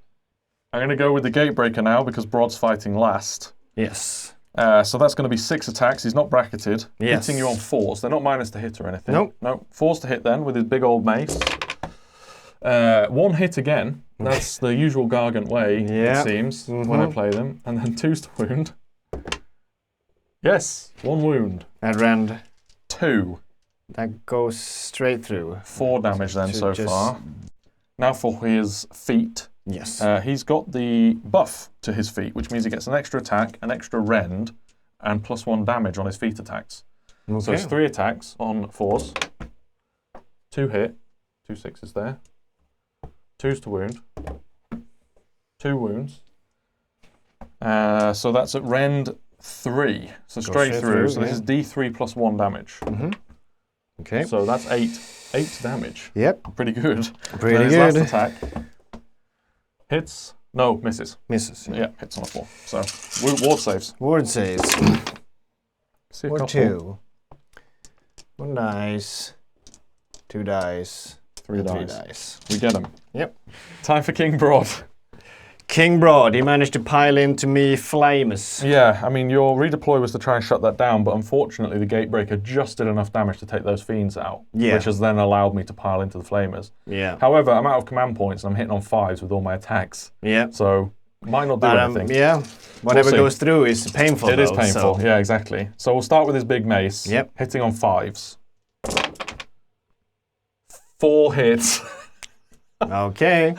going to go with the gatebreaker now because Brod's fighting last. Yes. So that's going to be 6 attacks. He's not bracketed. Yes. Hitting you on 4s. They're not minus to hit or anything. Nope. No. 4s to hit then with his big old mace. 1 hit again. That's the usual Gargant way, Yeah. it seems, when I play them. And then 2s to wound. Yes, 1 wound. And rend. 2. That goes straight through. 4 damage then To so just- far. Now for his feet. Yes. He's got the buff to his feet, which means he gets an extra attack, an extra rend, and +1 damage on his feet attacks. Okay. So it's 3 attacks on 4s. 2 hit. 2 6s there. 2s to wound. 2 wounds. So that's at rend 3. So straight straight through. through, So this yeah. is D3 +1 damage. Okay. So that's 8 damage. Yep. Pretty good. Pretty Then his good. last attack hits. No, misses. Misses. Yeah, hits on a 4. So ward saves. Ward saves. See a Ward couple. 2. 1 dice. 2 dice. 3 and 3 dice. dice. We get him. Yep. Time for King Broad. King Broad, he managed to pile into me flames. Yeah, I mean, your redeploy was to try and shut that down, but unfortunately the Gatebreaker just did enough damage to take those Fiends out, Yeah. which has then allowed me to pile into the Flamers. Yeah. However, I'm out of command points and I'm hitting on 5s with all my attacks, Yeah. so might not do But anything. yeah, whatever see. goes through is painful. It is though, painful, so- yeah, exactly. So we'll start with his big mace, Yep. hitting on 5s. 4 hits. Okay.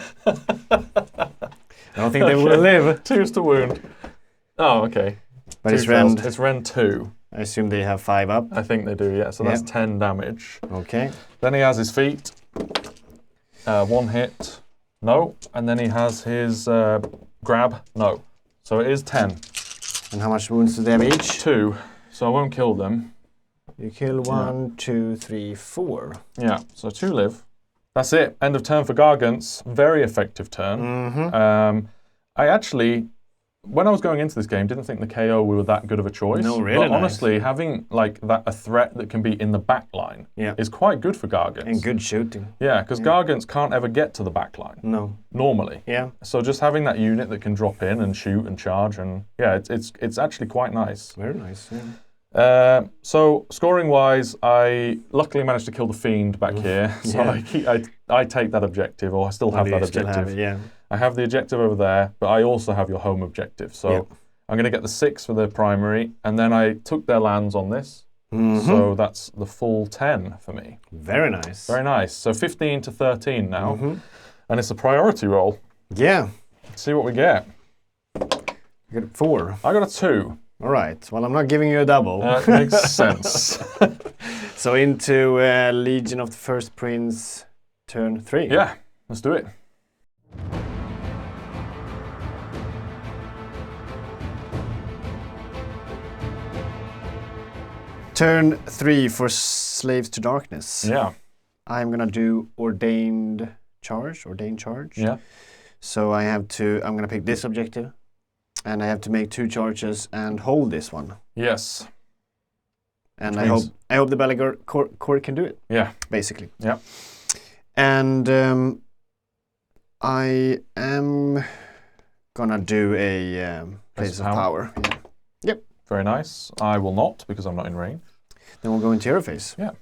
I don't think they will live. 2s to wound. Oh, okay. But 2 it's fails. rend. It's rend 2. I assume they have 5 up. I think they do, yeah. So that's Yep. 10 damage. Okay. Then he has his feet. 1 hit. No. And then he has his grab. No. So it is 10. And how much wounds do they have each? 2. So I won't kill them. You kill 1, 2, 3, 4. Yeah. So 2 live. That's it. End of turn for Gargants. Very effective turn. Mm-hmm. I actually, when I was going into this game, didn't think the KO were that good of a choice. No, really But nice. honestly, having like a threat that can be in the back line Yeah. is quite good for Gargants. And good shooting. Yeah, because Gargants can't ever get to the back line No. normally. Yeah. So just having that unit that can drop in and shoot and charge, and yeah, it's actually quite nice. Very nice. Yeah. So scoring wise, I luckily managed to kill the Fiend back here. So Yeah. I take that objective, or I still have Well, that you still objective. have it, yeah. I have the objective over there, but I also have your home objective. So Yep. I'm going to get the 6 for the primary, and then I took their lands on this. So that's the full 10 for me. Very nice. Very nice. So 15 to 13 now. And it's a priority roll. Yeah. Let's see what we get. You got 4. I got a 2. All right. Well, I'm not giving you a double. That makes sense. So into Legion of the First Prince, turn 3. Yeah, let's do it. Turn 3 for Slaves to Darkness. Yeah. I'm gonna do Ordained Charge. Yeah. So I'm gonna pick this objective, and I have to make 2 charges and hold this one. Yes. And I hope the Varanguard can do it. Yeah. Basically. Yeah. And I am gonna do a Place of Power. Yeah. Yep. Very nice. I will not, because I'm not in range. Then we'll go into your phase. Yeah.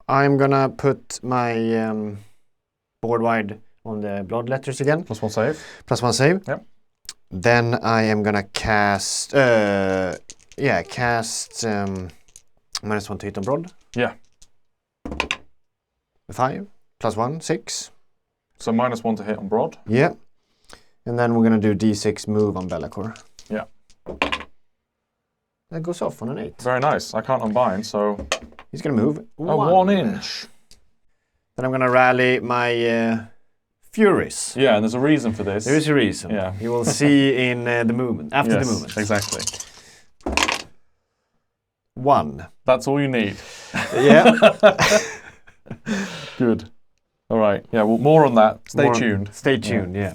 I'm gonna put my board wide on the Bloodletters again. +1 save. +1 save. Yep. Then I am gonna cast -1 to hit on Broad. Yeah. 5 +1 6. So -1 to hit on Broad. Yeah. And then we're gonna do D6 move on Be'lakor. Yeah. That goes off on an 8. Very nice. I can't unbind, so He's gonna move. a 1 inch. Then I'm gonna rally my Furies. Yeah, and there's a reason for this. There is a reason. Yeah. You will see in the movement, after the movement. Exactly. 1. That's all you need. Yeah. Good. All right. Yeah, well, more on that. Stay tuned. Stay tuned, yeah.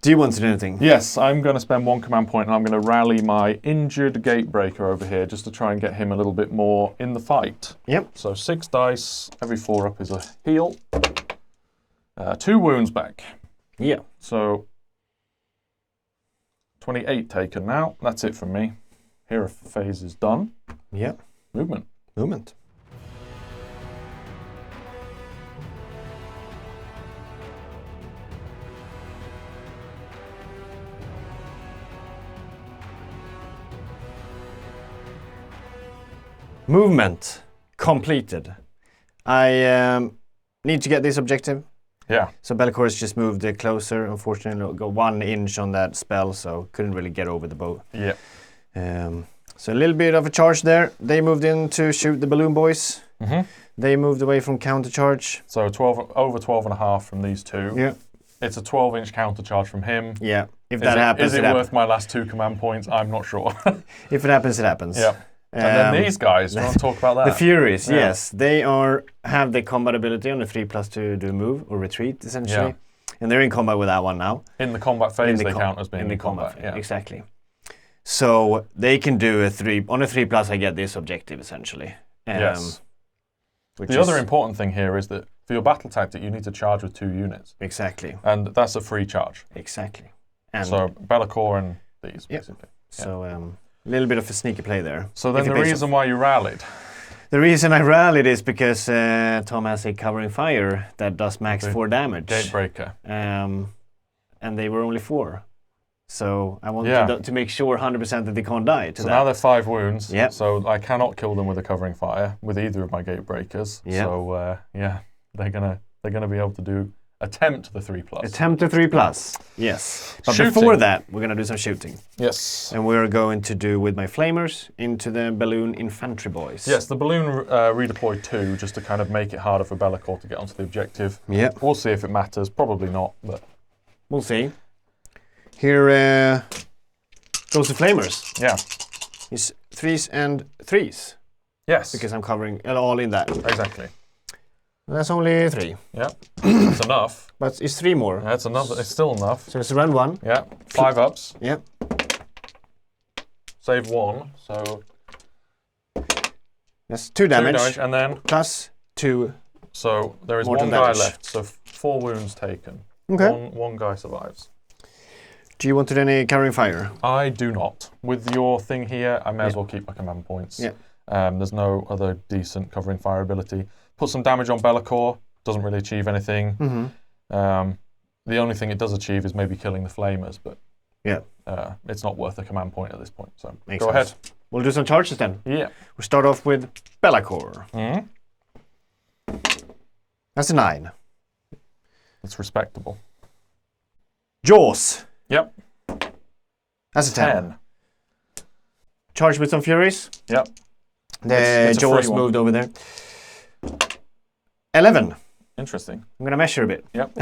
Do you want to do anything? Yes, I'm going to spend 1 command point, and I'm going to rally my injured Gatebreaker over here just to try and get him a little bit more in the fight. Yep. So 6 dice, every 4 up is a heal. 2 wounds back. Yeah. So 28 taken now. That's it from me. Hero phase is done. Yeah. Movement. Movement. Movement completed. I need to get this objective. Yeah. So Be'lakor has just moved closer. Unfortunately, got 1 inch on that spell, so couldn't really get over the bow. Yeah. So a little bit of a charge there. They moved in to shoot the balloon boys. They moved away from counter charge. So over 12.5 from these 2. Yeah. It's a 12-inch counter charge from him. Yeah. If that happens, is it worth my last 2 command points? I'm not sure. If it happens, it happens. Yeah. And then these guys, do you want to talk about that? The Furies, yes. They have the combat ability on the 3+ to do a move or retreat, essentially. Yeah. And they're in combat with that one now. In the combat phase, they count as being in combat. phase. Yeah. Exactly. So they can do a 3. On a 3+, I get this objective, essentially. Yes. The other important thing here is that for your battle tactic, you need to charge with 2 units. Exactly. And that's a free charge. Exactly. And so Be'lakor and these, basically. So a little bit of a sneaky play there. So then the reason why you rallied? The reason I rallied is because Tom has a covering fire that does max 4 damage. Gatebreaker. And they were only 4. So I wanted to make sure 100% that they can't die to that. So now they're 5 wounds. Yep. So I cannot kill them with a covering fire with either of my Gatebreakers. Yep. So they're gonna be able to attempt the 3+. Attempt the 3+. Yes. But Shooting. before that, we're gonna do some shooting. Yes. And we're going to do with my flamers into the balloon infantry boys. Yes, the balloon redeployed 2 just to kind of make it harder for Be'lakor to get onto the objective. Yeah. We'll see if it matters. Probably not, but we'll see. Here goes the flamers. Yeah. It's 3s and 3s. Yes. Because I'm covering all in that. Exactly. That's only 3. Yeah. It's enough. But it's 3 more. That's enough. It's still enough. So it's round 1. Yeah. 5 ups. Yeah. Save 1. So that's 2 damage. 2 damage, and then plus 2. So there is 1 guy damage left. So 4 wounds taken. Okay. One guy survives. Do you want to do any carrying fire? I do not. With your thing here, I may as well keep my command points. Yeah. There's no other decent covering fire ability. Put some damage on Be'lakor. Doesn't really achieve anything. Mm-hmm. The only thing it does achieve is maybe killing the flamers, but Yeah. It's not worth a command point at this point. So Makes go sense. ahead. We'll do some charges then. Yeah. We'll start off with Bellacore. That's a 9. It's respectable. Jaws. Yep. That's a 10. Charge with some Furies. Yep. The it's a Jaws free one. moved over there. 11. Interesting. I'm going to measure a bit. Yep.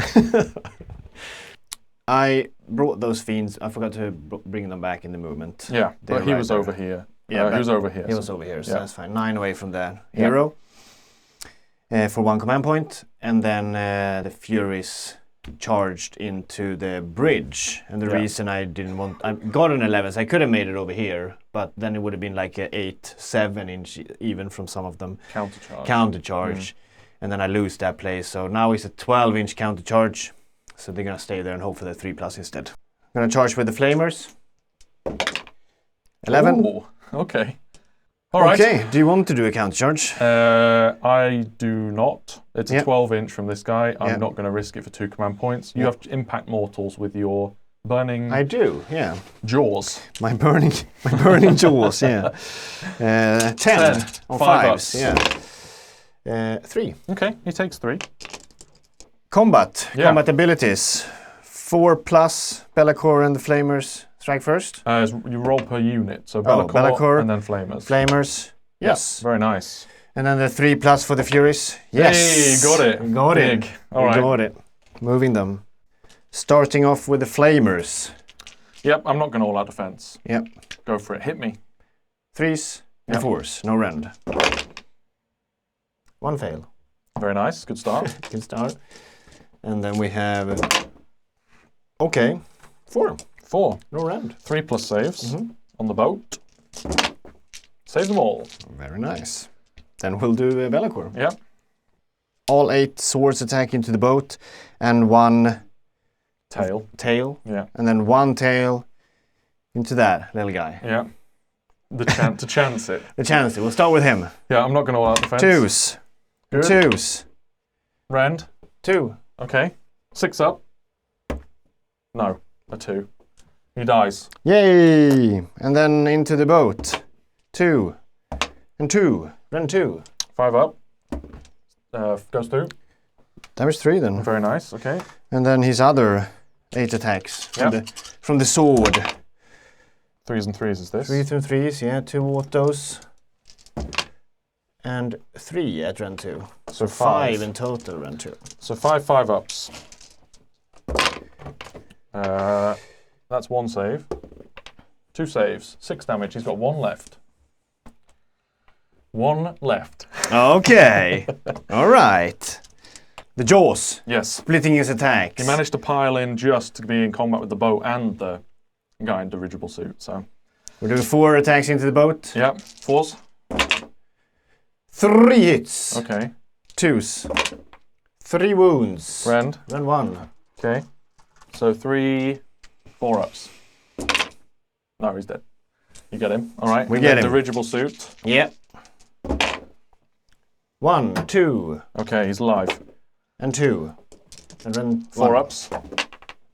I brought those Fiends. I forgot to bring them back in the movement. Yeah, They're but he right was there. over here. Yeah, he was over here. He was over here, so that's fine. 9 away from the hero for 1 command point. And then the Furies charged into the bridge. And the reason I didn't want... I got an 11, so I could have made it over here. But then it would have been like a 8, 7 inch even from some of them. Countercharge. And then I lose that place. So now it's a 12-inch countercharge. So they're going to stay there and hope for the 3+ instead. I'm going to charge with the Flamers. 11. Ooh, okay. All right. Okay, do you want to do a countercharge? I do not. It's a 12-inch from this guy. I'm not going to risk it for 2 command points. You have to impact mortals with your burning... I do, yeah. Jaws. My burning jaws, yeah. 10 on 5s, yeah. 3. Okay, he takes 3. Combat abilities. 4+ Bellacore and the Flamers strike first. You roll per unit, so Bellacore and then Flamers. Flamers, yes. Very nice. And then the 3+ for the Furies. Yes. Hey, got it. Got Big. it. All right. Got it. Moving them. Starting off with the Flamers. Yep, I'm not going to all-out defense. Yep. Go for it. Hit me. 3s and 4s. No rend. 1 fail. Very nice. Good start. Good start. And then we have... Okay. 4. 4. No rend. 3+ saves on the boat. Save them all. Very nice. Then we'll do Bellacore. Yep. All 8 swords attack into the boat and 1 tail. Yeah. And then 1 tail into that little guy. Yeah. To chance it. The chance it. We'll start with him. Yeah, I'm not going to all out defense. 2s. Good. 2s. Rend. 2. Okay. 6 up. No. A 2. He dies. Yay! And then into the boat. 2. And 2. Rend 2. 5 up. Goes through. Damage 3 then. Very nice. Okay. And then his other 8 attacks from the sword. 3s and 3s is this? 3 through 3s, yeah. 2 autos. And 3 at Rend 2. So 5 in total Rend 2. So 5 ups. That's 1 save. 2 saves. 6 damage. He's got 1 left. 1 left. Okay. All right. The Jaws. Yes. Splitting his attacks. He managed to pile in just to be in combat with the boat and the guy in dirigible suit. So we're doing 4 attacks into the boat. Yep. 4s. 3 hits. Okay. 2s. 3 wounds. Rend. Rend 1. Okay. So 3 4-ups. No, he's dead. You get him. All right. We get him. Dirigible suit. Yep. 1, 2. Okay, he's alive. And 2. And Rend 4-ups.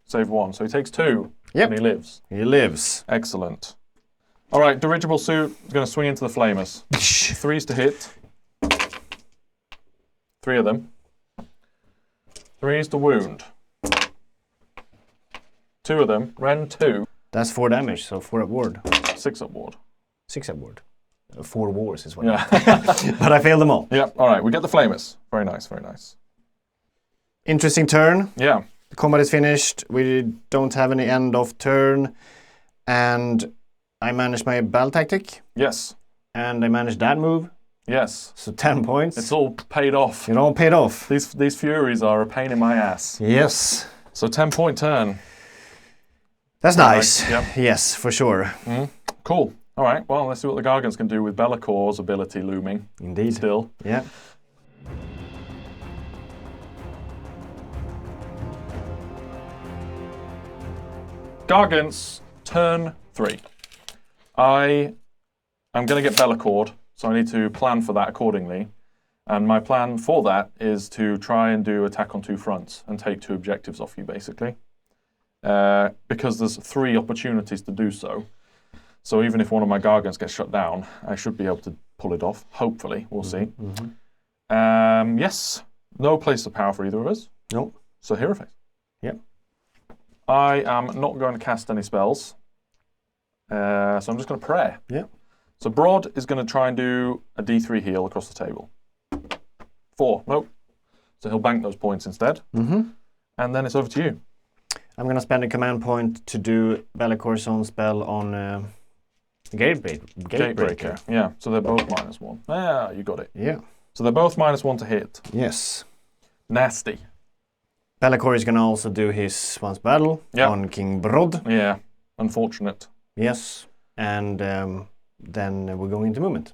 Save 1. So he takes 2. Yep. And he lives. He lives. Excellent. All right, dirigible suit is going to swing into the Flamers. 3s to hit. 3 of them. 3s to wound. 2 of them. Rend 2. That's 4 damage, so 4 up ward. 6 up ward. 6 up ward. 4 wars is what. Yeah. But I failed them all. Yep. All right, we get the Flamers. Very nice, very nice. Interesting turn. Yeah. The combat is finished. We don't have any end of turn. And I managed my battle tactic. Yes. And I managed that move. Yes. So 10 points. It's all paid off. It all paid off. These Furies are a pain in my ass. Yes. So 10-point turn. That's nice. Yep. Yes, for sure. Cool. All right, well, let's see what the Gargants can do with Bellacore's ability looming. Indeed. Still. Yeah. Gargants, turn 3. I am going to get Bellacord, so I need to plan for that accordingly. And my plan for that is to try and do attack on 2 fronts and take 2 objectives off you, basically. because there's 3 opportunities to do so. So even if one of my Gargants gets shut down, I should be able to pull it off. Hopefully, we'll see. Yes, no place of power for either of us. Nope. So hero phase. Yep. I am not going to cast any spells. So I'm just going to pray. Yep. So Broad is going to try and do a D3 heal across the table. 4. Nope. So he'll bank those points instead. And then it's over to you. I'm going to spend a command point to do Be'lakor's own spell on Gatebreaker. Yeah, so they're both -1. Ah, you got it. Yeah. So they're both -1 to hit. Yes. Nasty. Be'lakor is going to also do his once battle on King Broad. Yeah, unfortunate. Yes, and then we're going into movement.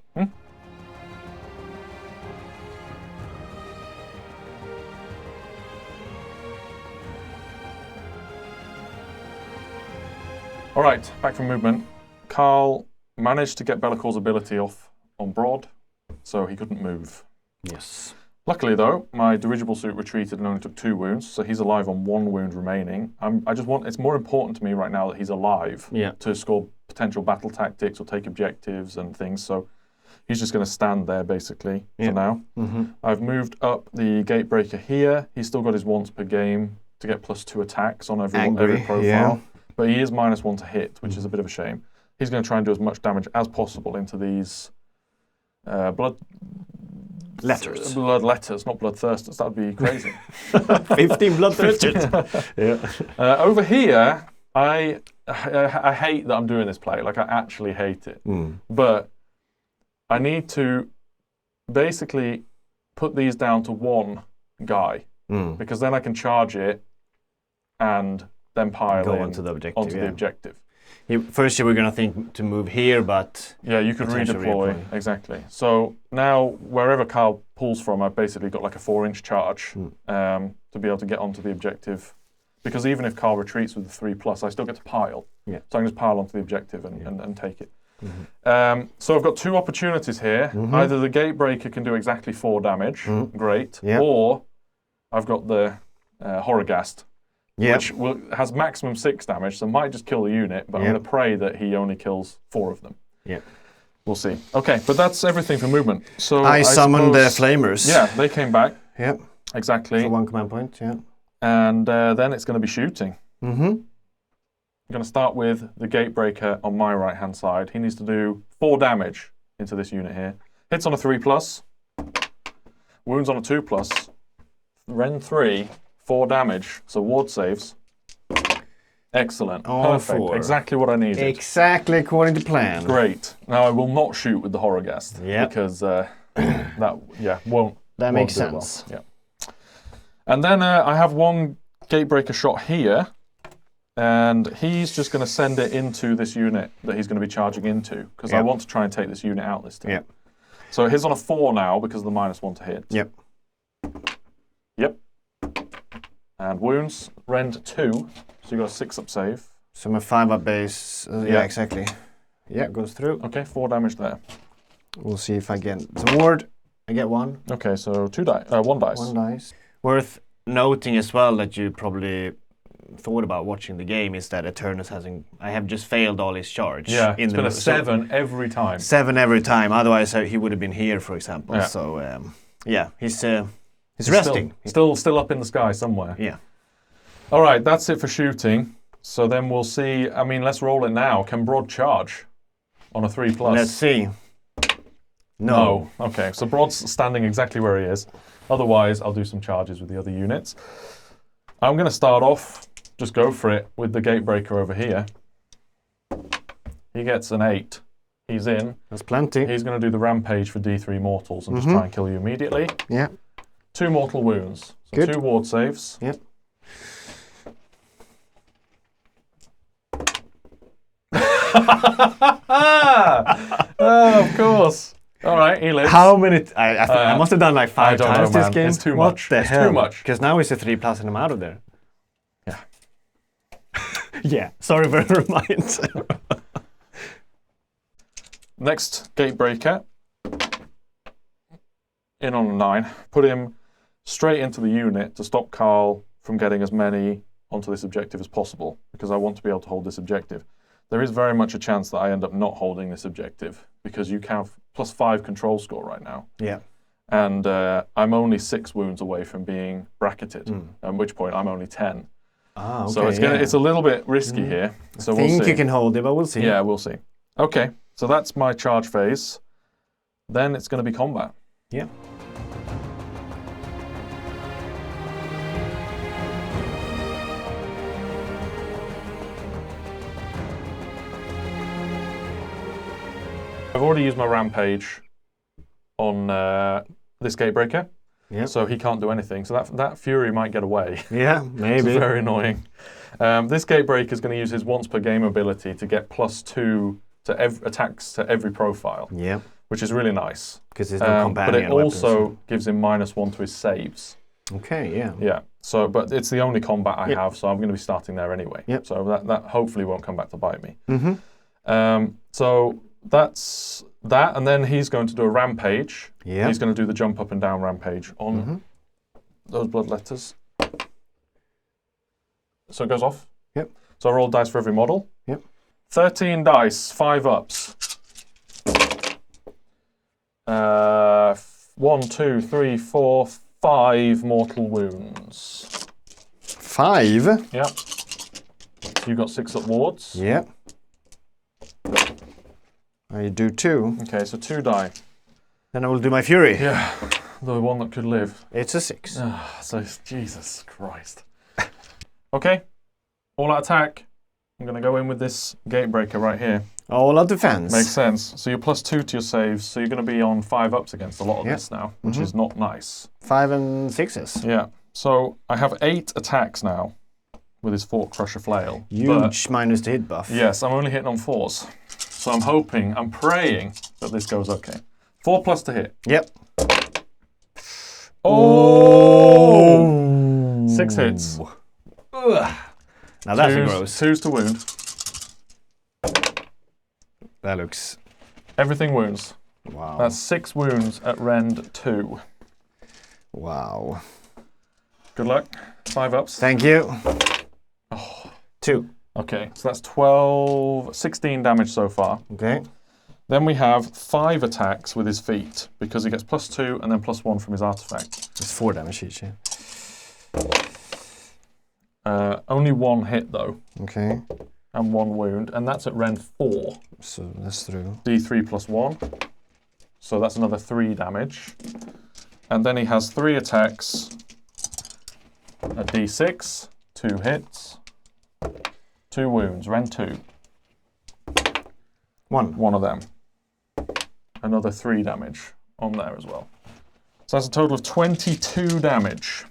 All right, back from movement. Karl managed to get Be'lakor's ability off on Broad, so he couldn't move. Yes. Luckily, though, my dirigible suit retreated and only took 2 wounds, so he's alive on 1 wound remaining. It's more important to me right now that he's alive to score potential battle tactics or take objectives and things, so he's just going to stand there, basically, for now. I've moved up the Gatebreaker here. He's still got his once per game to get +2 attacks on every profile, but he is -1 to hit, which is a bit of a shame. He's going to try and do as much damage as possible into these Bloodletters, not Bloodthirsters. That would be crazy. 15 Bloodthirsters. Over here, I hate that I'm doing this play. Like, I actually hate it. But I need to basically put these down to 1 guy because then I can charge it and then pile onto the objective. First, you were going to think to move here, but... Yeah, you could redeploy. Exactly. So now, wherever Karl pulls from, I've basically got like a 4-inch charge to be able to get onto the objective. Because even if Karl retreats with the 3+, I still get to pile. Yeah. So I can just pile onto the objective and take it. So I've got 2 opportunities here. Either the Gatebreaker can do exactly 4 damage, great, or I've got the Horrorghast, which has maximum 6 damage, so might just kill the unit, but I'm going to pray that he only kills 4 of them. We'll see. Okay, but that's everything for movement. So I summoned the Flamers. Yeah, they came back. Yep. Exactly. For 1 command point, And then it's going to be shooting. I'm going to start with the Gatebreaker on my right-hand side. He needs to do 4 damage into this unit here. Hits on a 3+. Wounds on a 2+. Ren 3. 4 damage, so ward saves. Excellent. Perfect. 4. Exactly what I needed. Exactly according to plan. Great. Now I will not shoot with the Horrorghast because that won't. That makes sense. Well. Yeah. And then I have 1 Gatebreaker shot here, and he's just going to send it into this unit that he's going to be charging into because I want to try and take this unit out this time. So it hits on a 4 now because of the -1 to hit. Yep. And wounds, rend 2, so you got a 6-up save. So my 5-up base, exactly. Yeah, goes through. Okay, 4 damage there. We'll see if I get the ward. I get 1. Okay, so 1 dice. 1 dice. Worth noting as well that you probably thought about watching the game is that Eternus hasn't... I have just failed all his charge. Yeah, it's been a 7 every time. 7 every time, otherwise he would have been here, for example. Yeah. So, he's resting. Still up in the sky somewhere. Yeah. All right, that's it for shooting. So then we'll see. I mean, let's roll it now. Can Broad charge on a 3+? Let's see. No. Okay, so Broad's standing exactly where he is. Otherwise, I'll do some charges with the other units. I'm going to start off, just go for it, with the Gatebreaker over here. He gets an 8. He's in. That's plenty. He's going to do the Rampage for D3 mortals and just try and kill you immediately. Yeah. 2 mortal wounds. So good. 2 ward saves. Yep. Oh, of course. All right, he lives. How many? I must have done like 5 times this game. It's too much. What the hell? Too much. Because now it's a 3+ and I'm out of there. Yeah. Yeah. Sorry for the reminder. Next Gatebreaker. In on a 9. Put him straight into the unit to stop Karl from getting as many onto this objective as possible, because I want to be able to hold this objective. There is very much a chance that I end up not holding this objective, because you have +5 control score right now. Yeah. And I'm only 6 wounds away from being bracketed, at which point I'm only 10. Ah, okay, so it's a little bit risky here. So we'll see. I think you can hold it, but we'll see. Yeah, we'll see. Okay, so that's my charge phase. Then it's going to be combat. Yeah. I've already used my rampage on this gatebreaker. Yeah. So he can't do anything. So that Fury might get away. Yeah, maybe. It's very annoying. This gatebreaker is going to use his once per game ability to get +2 to attacks to every profile. Yeah. Which is really nice. Because there's no companion but it also weapons. gives him -1 to his saves. Okay, yeah. Yeah. So, but it's the only combat I have, so I'm going to be starting there anyway. Yep. So that hopefully won't come back to bite me. Mm-hmm. So that's that, and then he's going to do a rampage. Yeah. He's going to do the jump up and down rampage on those Bloodletters. So it goes off. Yep. So I roll dice for every model. Yep. 13 dice, 5 ups. 1, 2, 3, 4, 5 mortal wounds. 5? Yep. You got 6 up wards. Yep. I do 2. Okay, so 2 die. Then I will do my Fury. Yeah, the one that could live. It's a 6. So Jesus Christ. Okay, all out attack. I'm going to go in with this gatebreaker right here. All out defense. Makes sense. So you're +2 to your saves, so you're going to be on 5 ups against a lot of this now, which is not nice. 5 and 6s. Yeah. So I have 8 attacks now with his Fort Crusher Flail. Huge minus the hit buff. Yes, I'm only hitting on 4s. So I'm praying that this goes okay. 4+ to hit. Yep. Oh! 6 hits. Ugh. Now that's a gross. 2s to wound. That looks... Everything wounds. Wow. That's 6 wounds at rend 2. Wow. Good luck. 5 ups. Thank you. Oh. 2. Okay, so that's 16 damage so far. Okay. Then we have 5 attacks with his feet, because he gets +2 and then +1 from his artifact. It's 4 damage each, yeah. Only 1 hit though. Okay. And 1 wound, and that's at rend 4. So that's through. D3 +1. So that's another 3 damage. And then he has 3 attacks. A D6, 2 hits, 2 wounds, rend 2. 1 of them. Another 3 damage on there as well. So that's a total of 22 damage.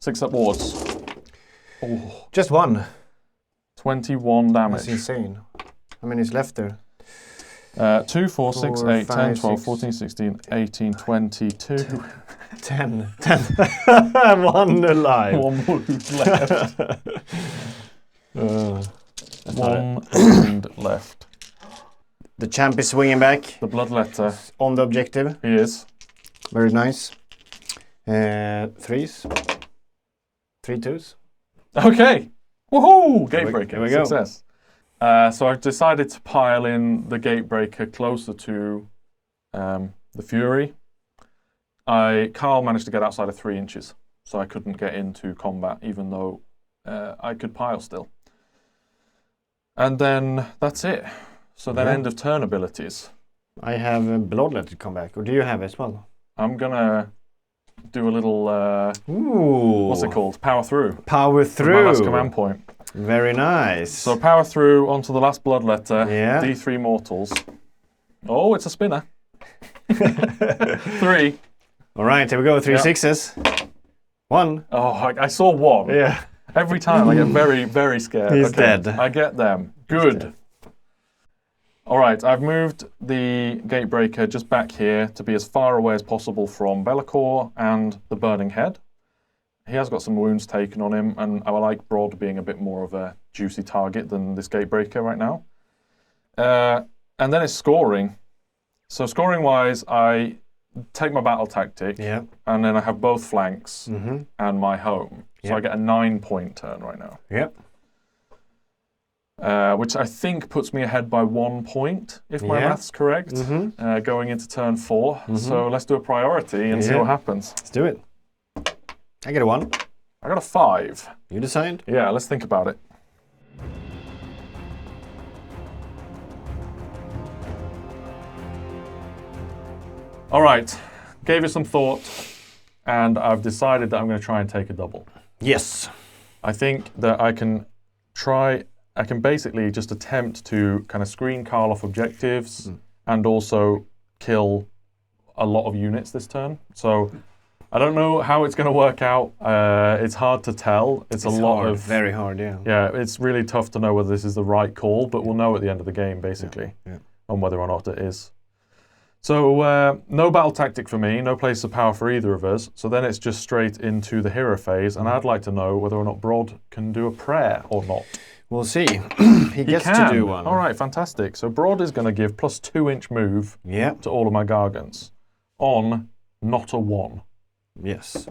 6 up wards. Oh. Just 1. 21 damage. That's insane. How many is left there? 2, 4, 6, 8, 5, 10, 12, 6. 14, 16, 18, 22. 10. 1 alive. 1 wound left. 1 wound left. The champ is swinging back. The Bloodletter. On the objective. He is. Very nice. 3s. 3 2s. Okay. Woohoo! Gatebreaker. Here we go. Success. So I've decided to pile in the Gatebreaker closer to the Fury. Karl managed to get outside of 3 inches, so I couldn't get into combat, even though I could pile still. And then that's it. So then end of turn abilities. I have a Bloodletter come back, or do you have it as well? I'm gonna do a little, Ooh. what's it called? Power through. Power through. My last command point. Very nice. So power through onto the last Bloodletter. Yeah. D3 mortals. Oh, it's a spinner. 3. All right, here we go. 3 Yeah. 6s. 1. Oh, I saw 1. Yeah. Every time I get very, very scared. He's dead. I get them. Good. All right, I've moved the Gatebreaker just back here to be as far away as possible from Be'lakor and the Burning Head. He has got some wounds taken on him, and I like Broad being a bit more of a juicy target than this Gatebreaker right now. And then it's scoring. So scoring-wise, I take my battle tactic, Yeah. and then I have both flanks Mm-hmm. and my home. So I get a 9-point turn right now. Yep. Which I think puts me ahead by 1 point, if my math's correct, going into turn 4. So let's do a priority and see what happens. Let's do it. I get a 1. I got a 5. You decide? Yeah, let's think about it. All right, gave it some thought, and I've decided that I'm going to try and take a double. Yes. I think that I can basically just attempt to kind of screen Karl off objectives and also kill a lot of units this turn. So I don't know how it's going to work out. It's hard to tell. It's a lot of... Very hard, yeah. Yeah, it's really tough to know whether this is the right call, but we'll know at the end of the game, basically, on whether or not it is. So no battle tactic for me, no place of power for either of us. So then it's just straight into the hero phase, and I'd like to know whether or not Broad can do a prayer or not. We'll see. he gets to do one. All right, fantastic. So Broad is going to give plus 2-inch move to all of my Gargants on not a 1. Yes.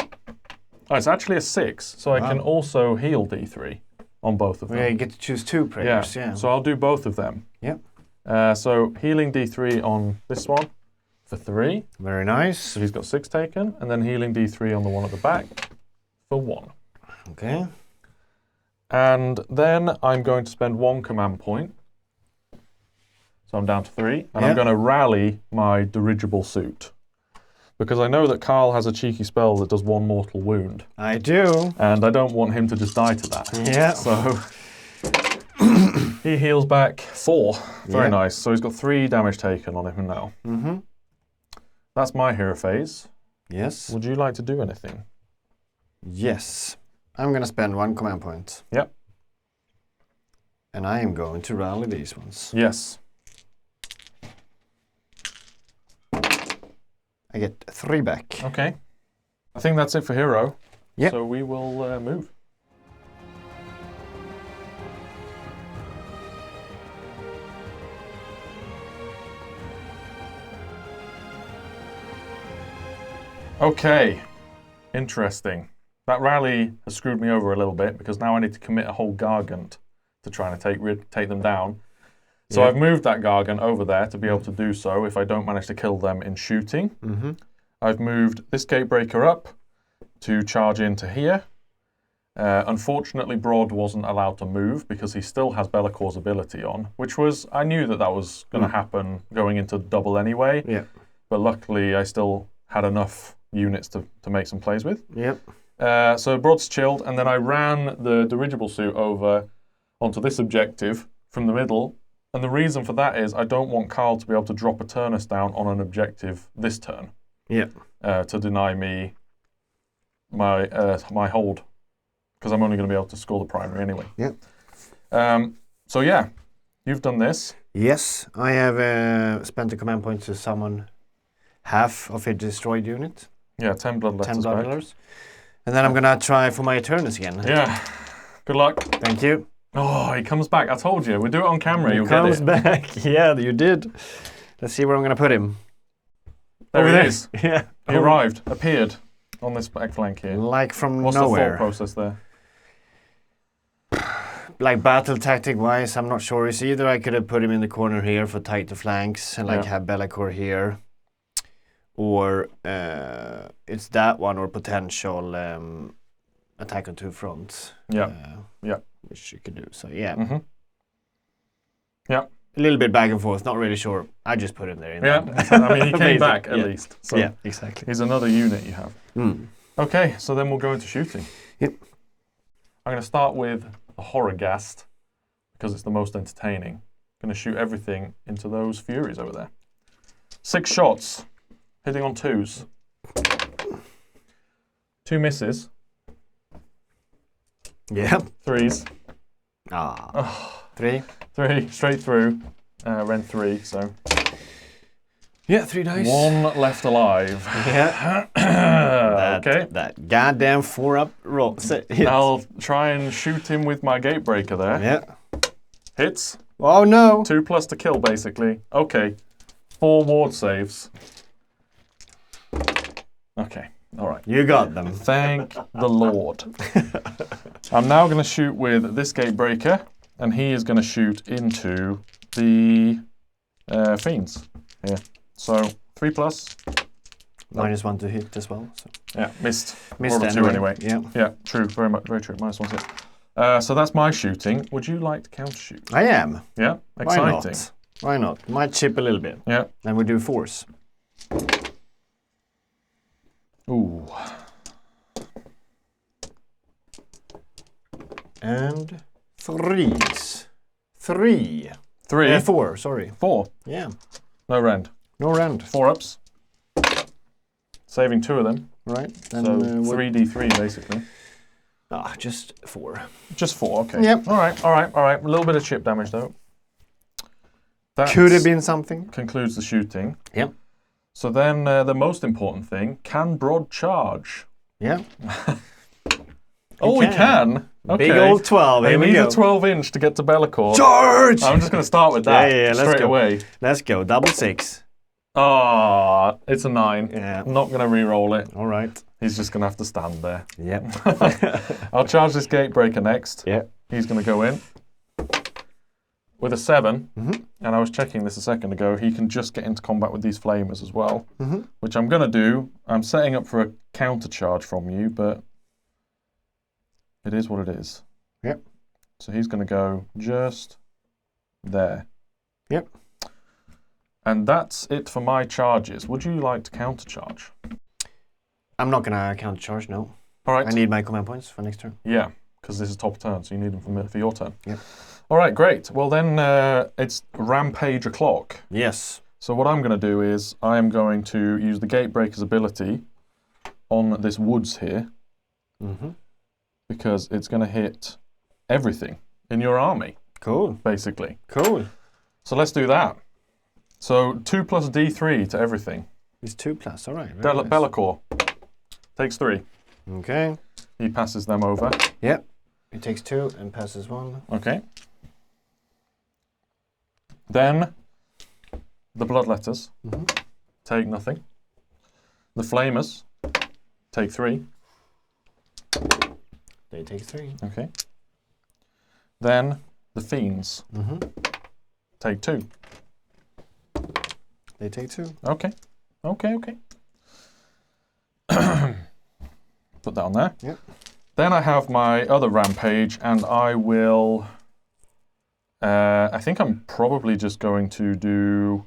Oh, it's actually a 6, so I can also heal D3 on both of them. Yeah, you get to choose 2 prayers, yeah. So I'll do both of them. Yep. So healing D3 on this one for 3. Very nice. So he's got 6 taken, and then healing D3 on the one at the back for 1. Okay. And then I'm going to spend 1 command point. So I'm down to 3, and I'm going to rally my dirigible suit. Because I know that Karl has a cheeky spell that does 1 mortal wound. I do. And I don't want him to just die to that. Yeah. So he heals back 4. Very nice. So he's got 3 damage taken on him now. That's my hero phase. Yes. Would you like to do anything? Yes. I'm going to spend 1 command point. Yep. And I am going to rally these ones. Yes. I get 3 back. Okay. I think that's it for hero. Yep. So we will move. Okay, interesting. That rally has screwed me over a little bit because now I need to commit a whole Gargant to try and take them down. So I've moved that Gargant over there to be able to do so if I don't manage to kill them in shooting. I've moved this Gatebreaker up to charge into here. Unfortunately, Broad wasn't allowed to move because he still has Bellacor's ability on, which was, I knew that that was going to happen going into double anyway. Yeah. But luckily, I still had enough units to make some plays with. Yep. So Broad's chilled, and then I ran the dirigible suit over onto this objective from the middle. And the reason for that is I don't want Karl to be able to drop Eternus down on an objective this turn. Yeah. To deny me my hold, because I'm only going to be able to score the primary anyway. Yeah. So yeah, you've done this. Yes, I have spent a command point to summon half of a destroyed unit. Yeah, 10 Bloodletters. 10 Bloodletters. And then I'm going to try for my Eternus again. Yeah. Good luck. Thank you. Oh, he comes back. I told you. We do it on camera. You'll get it. He comes back. Yeah, you did. Let's see where I'm going to put him. There he is. Yeah. He arrived, appeared on this back flank here. Like from What's nowhere. the thought process there? Like battle tactic wise, I'm not sure. It's either I could have put him in the corner here for tighter flanks and like have Be'lakor here. Or it's that one or potential attack on 2 fronts. Yeah. Which you could do. So yeah. Yeah. A little bit back and forth, not really sure. I just put him there. I mean, he came back at least. So yeah, exactly. He's another unit you have. Okay, so then we'll go into shooting. Yep. I'm going to start with the Horrorghast because it's the most entertaining. I'm going to shoot everything into those Furies over there. 6 shots, hitting on 2s. 2 misses. Yeah. 3s. Ah. 3. 3 straight through. Ren 3, so. Yeah, 3 dice. 1 left alive. Yeah. Okay. That goddamn 4-up roll. I'll try and shoot him with my Gatebreaker there. Yeah. Hits. Oh no. 2+ to kill, basically. Okay. 4 ward saves. Okay. All right. You got them. Thank the Lord. I'm now going to shoot with this Gatebreaker, and he is going to shoot into the Fiends here. So 3+. -1 to hit as well. So. Yeah, missed. Missed Or 2 anyway. Yeah. Yeah, true. Very true. -1 hit. So that's my shooting. Would you like to counter shoot? I am. Yeah, exciting. Why not? Might chip a little bit. Yeah. And we do force. Ooh. And 3s. 3. 3. 4, sorry. 4. Yeah. No rend. No rend. 4-ups. Saving 2 of them. Right. Then, So 3d3 basically. Just 4. Just 4, okay. Yep. All right. A little bit of chip damage though. That Could have been something. concludes the shooting. Yep. So then the most important thing, can Broad charge? Yeah. He can. Okay. Big old 12. He Here we needs go. a 12-inch to get to Bellicor. Charge! I'm just going to start with that Yeah, let's straight go. away. Let's go. Double 6. Ah, it's a 9. Yeah. I'm not going to re-roll it. All right. He's just going to have to stand there. Yep. I'll charge this Gatebreaker next. Yeah. He's going to go in with a 7. Mm-hmm. And I was checking this a second ago. He can just get into combat with these flamers as well, Mm-hmm. which I'm going to do. I'm setting up for a counter charge from you, but it is what it is. Yep. So he's going to go just there. Yep. And that's it for my charges. Would you like to counter charge? I'm not going to counter charge, no. All right. I need my command points for next turn. Yeah, because this is top turn, so you need them for your turn. Yep. All right, great. Well, then it's Rampage o'clock. Yes. So what I'm going to do is I am going to use the Gatebreaker's ability on this woods here, Mm-hmm. because it's going to hit everything in your army, Cool. basically. Cool. So let's do that. So 2 plus D3 to everything. It's 2+. All right. very nice. Bellicor takes 3. Okay. He passes them over. Yep. He takes 2 and passes 1. Okay. Then the Bloodletters Mm-hmm. take nothing. The Flamers take 3. They take 3. Okay. Then the Fiends Mm-hmm. take 2. They take 2. Okay. Okay. Put that on there. Yep. Then I have my other Rampage, and I will... I think I'm probably just going to do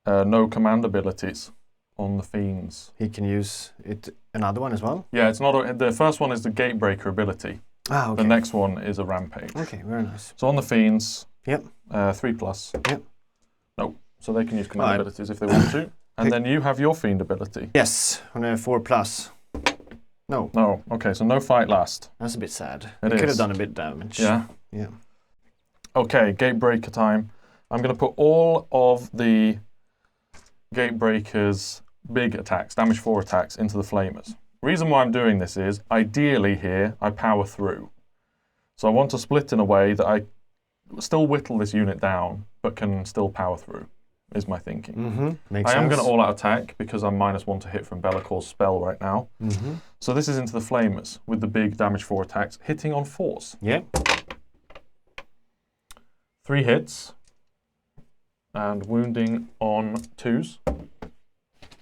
no command abilities on the Fiends. He can use it another one as well? Yeah, it's not the first one is the Gatebreaker ability. Ah, okay. The next one is a Rampage. Okay, very nice. So on the Fiends, Yep. 3+. Yep. No, so they can use command Right. abilities if they want to. And then you have your Fiend ability. Yes, on a 4+. No, No, okay, so no fight last. that's a bit sad. It Could have is. done a bit damage. Yeah. Yeah. Okay, Gatebreaker time. I'm going to put all of the Gatebreaker's big attacks, damage 4 attacks, into the Flamers. Reason why I'm doing this is, ideally here, I power through. So I want to split in a way that I still whittle this unit down, but can still power through, is my thinking. Mm-hmm. Makes I sense. am going to all-out attack, because I'm -1 to hit from Bellicor's spell right now. Mm-hmm. So this is into the Flamers, with the big damage 4 attacks, hitting on 4s. Yep. 3 hits, and wounding on 2s.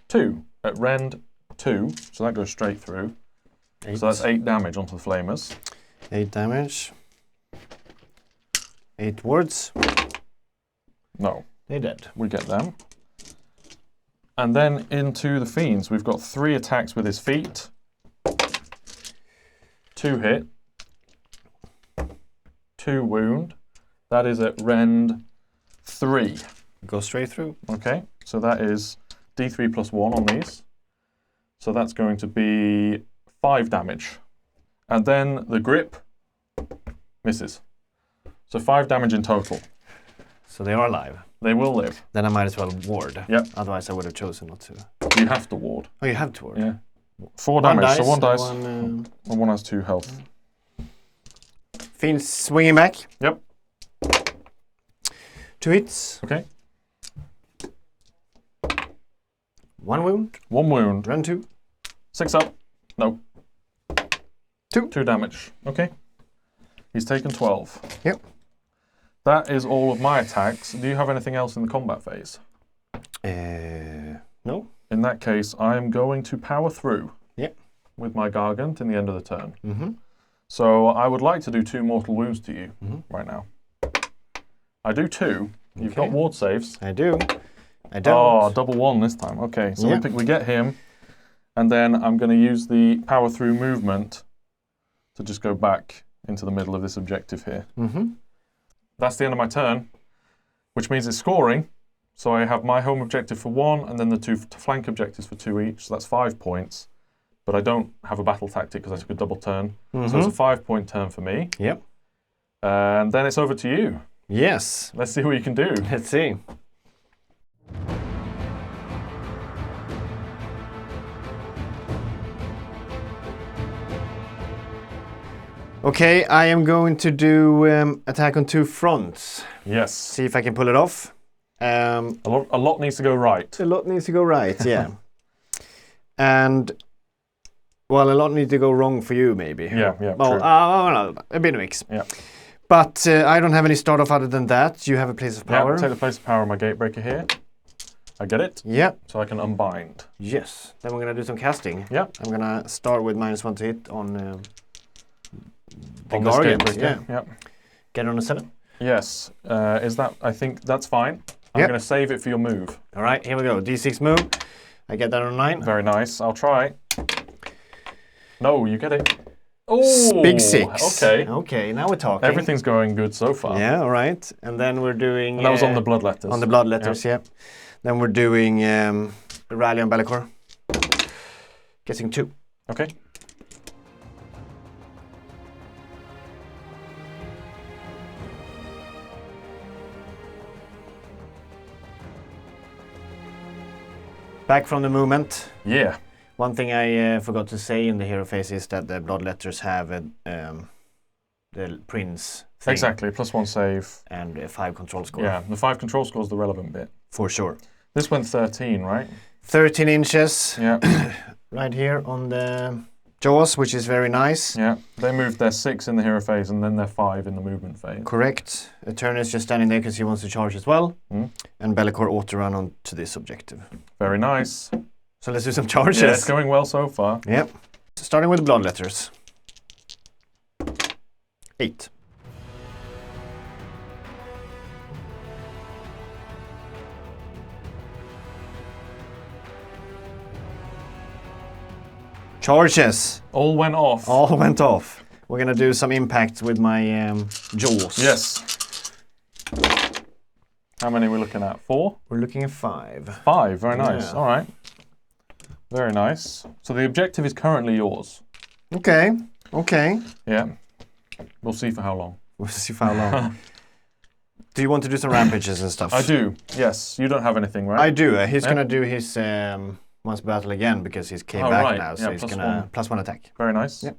2 at rend 2, so that goes straight through. 8. So that's 8 damage onto the Flamers. 8 damage. 8 wards. No, They're dead. we get them. And then into the Fiends, we've got 3 attacks with his feet. 2 hit. 2 wound. That is at rend 3. Go straight through. Okay, so that is D3 +1 on these. So that's going to be 5 damage. And then the grip misses. So 5 damage in total. So they are alive. They will live. Then I might as well ward. Yep. Otherwise I would have chosen not to. You have to ward. Oh, you have to ward. Yeah. 4 damage, so 1 dice. One, And 1 has 2 health. Fiends swinging back. Yep. 2 hits. Okay. 1 wound. 1 wound. Run 2. 6 up. No. 2. 2 damage. Okay. He's taken 12. Yep. That is all of my attacks. Do you have anything else in the combat phase? No. In that case, I am going to power through. Yep. With my Gargant in the end of the turn. Mm-hmm. So I would like to do 2 mortal wounds to you right now. I do 2. You've got ward saves. I do. I don't. Oh, double 1 this time. Okay, so we get him, and then I'm going to use the power through movement to just go back into the middle of this objective here. Mm-hmm. That's the end of my turn, which means it's scoring. So I have my home objective for 1, and then the 2 flank objectives for 2 each. So that's 5 points. But I don't have a battle tactic because I took a double turn. So it's a 5-point turn for me. Yep. And then it's over to you. Yes. Let's see what you can do. Let's see. Okay, I am going to do attack on 2 fronts. Yes. See if I can pull it off. A lot needs to go right. A lot needs to go right, yeah. And, well, a lot needs to go wrong for you, maybe. Yeah, well, true. A bit of mix. Yeah. But I don't have any start off other than that. You have a place of power. Yeah, take the place of power of my gatebreaker here. I get it. Yeah. So I can unbind. Yes. Then we're going to do some casting. Yeah. I'm going to start with -1 to hit on the On this Gargant. gatebreaker. Yeah. Get on a 7. Yes. I think that's fine. I'm going to save it for your move. All right, here we go. D6 move. I get that on 9. Very nice. I'll try. No, you get it. Oh, big 6. Okay. Okay, now we're talking. Everything's going good so far. Yeah, all right. And then we're doing... And that was on the Bloodletters. On the Bloodletters, yeah. Then we're doing Rally on Be'lakor. Getting 2. Okay. Back from the movement. Yeah. One thing I forgot to say in the hero phase is that the Bloodletters have the Prince thing. Exactly, +1 save. And a 5 control score. Yeah, the 5 control score is the relevant bit. For sure. This went 13, right? 13 inches. Yeah. Right here on the jaws, which is very nice. Yeah, they moved their 6 in the hero phase and then their 5 in the movement phase. Correct. Eternus just standing there because he wants to charge as well. And Be'lakor auto-run on to this objective. Very nice. So let's do some charges. Yeah, it's going well so far. Yep. Starting with the Bloodletters. 8. Charges. All went off. All went off. We're going to do some impact with my jaws. Yes. How many are we looking at? 4? We're looking at 5. 5, very nice. Yeah. All right. Very nice. So the objective is currently yours. Okay. Okay. Yeah. We'll see for how long. We'll see for how long. Do you want to do some rampages and stuff? I do, yes. You don't have anything, right? I do. He's going to do his once battle again because he's came back now. So he's going to +1 attack. Very nice. Yep.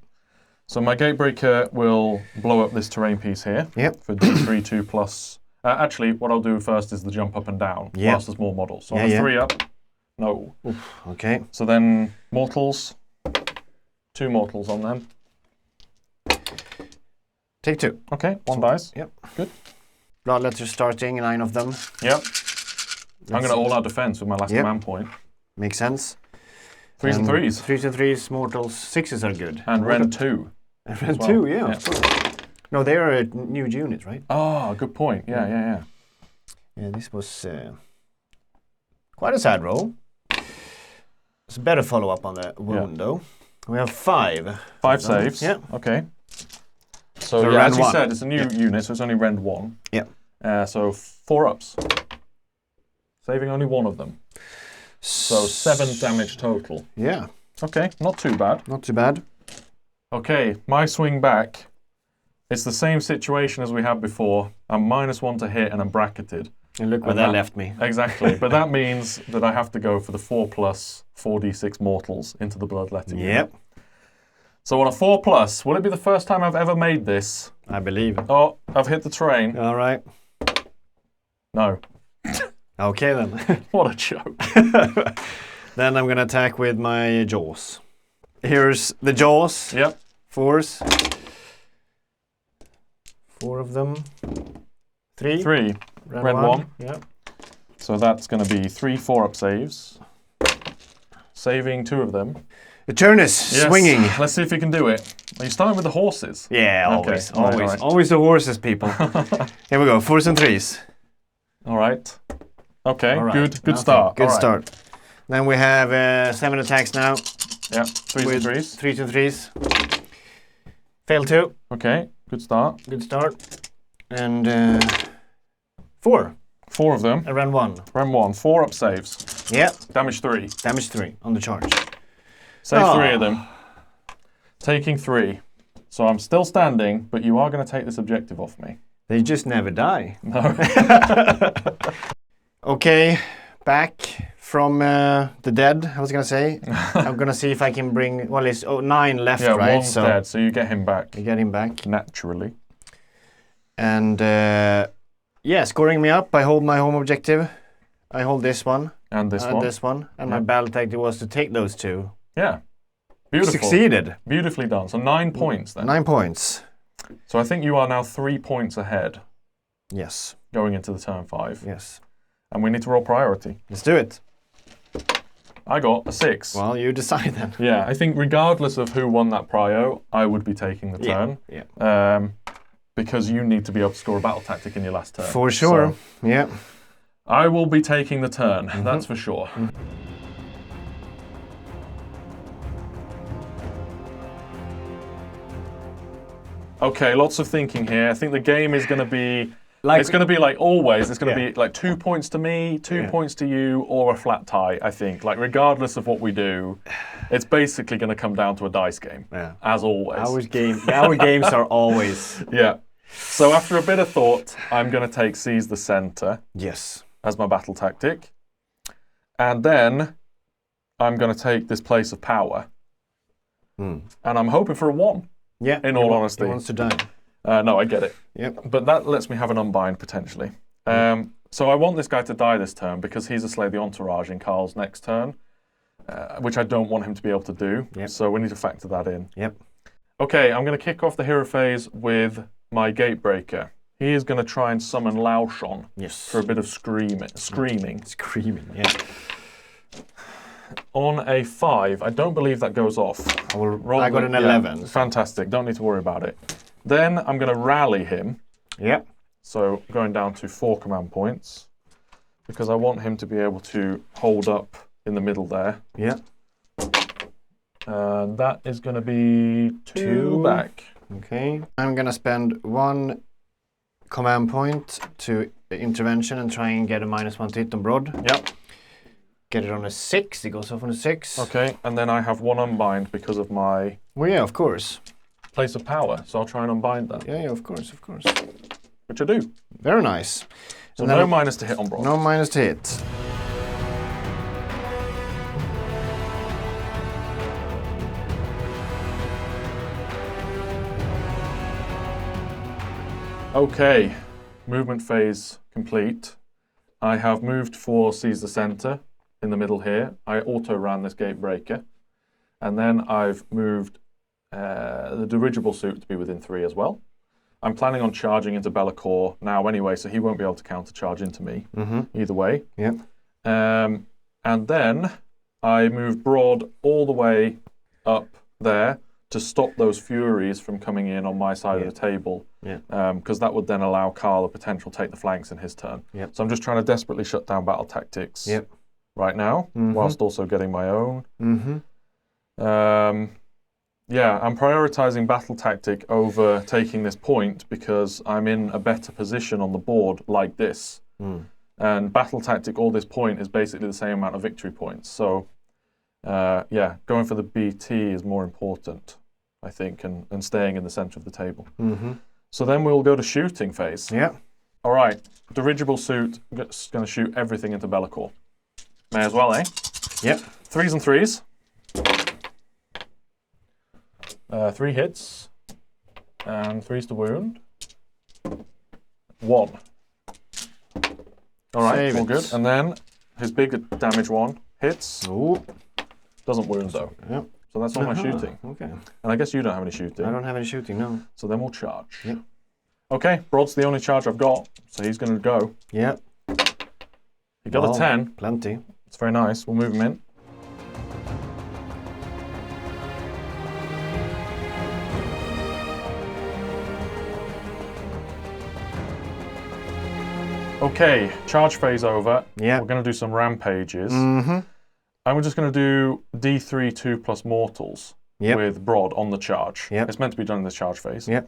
So my Gatebreaker will blow up this terrain piece here. Yep. For D3, 2 plus. Actually, what I'll do first is the jump up and down. Yep. Whilst there's more models. So on a 3 up. No. Oof, okay. So then mortals. 2 mortals on them. Take 2. Okay, 1 dice. Yep. Good. Bloodletters starting, 9 of them. Yep. I'm going to all-out defense with my last command point. Makes sense. 3s and 3s. 3s and 3s, mortals, 6s are good. And Rend 2. And Rend 2, yeah. Of course. No, they are a new unit, right? Oh, good point. Yeah. Yeah, this was quite a sad roll. It's a better follow-up on the wound, though. We have 5. 5 saves. Yeah. Okay. So Rend as you 1. said, it's a new unit, so it's only Rend 1. Yeah. So 4 ups. Saving only 1 of them. So 7 damage total. Yeah. Okay, not too bad. Not too bad. Okay, my swing back. It's the same situation as we had before. I'm -1 to hit and I'm bracketed. And look where that left me. Exactly. But that means that I have to go for the 4+ 4d6 mortals into the Bloodletter unit. Yep. So on a 4+, will it be the first time I've ever made this? I believe. Oh, I've hit the terrain. All right. No. Okay then. What a joke. Then I'm going to attack with my jaws. Here's the jaws. Yep. 4s. 4 of them. 3. 3. Red 1. Yep. So that's going to be 3 4-up saves. Saving 2 of them. Eternus, Yes. swinging. Let's see if you can do it. Are you starting with the horses? Yeah, Okay. always, All right, always, all right. always the horses, people. Here we go, 4s and 3s. All right. Okay, All right. good start. Good All right. start. Then we have 7 attacks now. Yeah, 3s and 3s. 3s and 3s. Fail 2. Okay, good start. Good start. And 4. 4 of them. Around 1. Round 1, 4-up saves. Yeah. Damage 3. Damage 3 on the charge. Save 3 of them. Taking 3. So I'm still standing, but you are going to take this objective off me. They just never die. No. Okay, back from the dead, I was going to say. I'm going to see if I can bring, well, it's 9 left, Yeah, right? one's dead, so you get him back. I get him back. Naturally. And yeah, scoring me up. I hold my home objective. I hold this one. And this and one. this one. And my battle tactic was to take those 2. Yeah. Beautiful. Succeeded. Beautifully done. So 9 points then. 9 points. So I think you are now 3 points ahead Yes. going into the turn 5. Yes. And we need to roll priority. Let's do it. I got a 6. Well, you decide then. Yeah, I think regardless of who won that prio, I would be taking the turn. Yeah. Because you need to be able to score a battle tactic in your last turn. For sure. So Yeah. I will be taking the turn, that's for sure. Okay, lots of thinking here. I think the game is going to be it's going to be like always. It's going to be like 2 points to me, 2 points to you, or a flat tie. I think, like regardless of what we do, it's basically going to come down to a dice game, as always. Our games are always. Yeah. So after a bit of thought, I'm going to take seize the center Yes. as my battle tactic, and then I'm going to take this place of power, and I'm hoping for a 1. Yeah. In all honesty. He wants to die. No, I get it. Yep. But that lets me have an unbind potentially. So I want this guy to die this turn because he's a Slay the Entourage in Karl's next turn, which I don't want him to be able to do. Yep. So we need to factor that in. Yep. Okay, I'm going to kick off the hero phase with my Gatebreaker. He is going to try and summon Laushon for a bit of screaming. Screaming, yeah. On a 5, I don't believe that goes off. I got an 11. Fantastic, don't need to worry about it. Then I'm going to rally him. Yep. So going down to 4 command points, because I want him to be able to hold up in the middle there. Yeah. And that is going to be 2 back. Okay. I'm going to spend 1 command point to intervention and try and get a -1 to hit on Broad. Yep. Get it on a 6. It goes off on a 6. Okay, and then I have 1 unbind because of my Well, yeah, of course. place of power, so I'll try and unbind that. Yeah, of course, of course. Which I do. Very nice. So no minus to hit on Broad. No minus to hit. Okay, movement phase complete. I have moved for seize the center in the middle here. I auto-ran this Gatebreaker. And then I've moved the dirigible suit to be within 3 as well. I'm planning on charging into Be'lakor now anyway, so he won't be able to counter-charge into me either way. Yep. And then I move Broad all the way up there to stop those Furies from coming in on my side of the table. Because that would then allow Karl a potential take the flanks in his turn. So I'm just trying to desperately shut down battle tactics right now, whilst also getting my own. Yeah, I'm prioritizing battle tactic over taking this point because I'm in a better position on the board like this. And battle tactic or this point is basically the same amount of victory points. So yeah, going for the BT is more important, I think, and staying in the center of the table. So then we'll go to shooting phase. Yeah. All right, dirigible suit is going to shoot everything into Be'lakor. May as well, eh? Yep. 3s and 3s. 3 hits. And 3s to wound. 1. All right, Save all it. good. And then his big damage 1 hits. Ooh. Doesn't wound though. Yep. So that's all my shooting. Okay. And I guess you don't have any shooting. I don't have any shooting, no. So then we'll charge. Yep. Okay, Brod's the only charge I've got, so he's going to go. Yep. He got a 10. Plenty. It's very nice. We'll move him in. Okay, charge phase over. Yeah. We're going to do some rampages. Mm-hmm. And we're just going to do D3 2 plus mortals with Brod on the charge. Yep. It's meant to be done in this charge phase. Yep.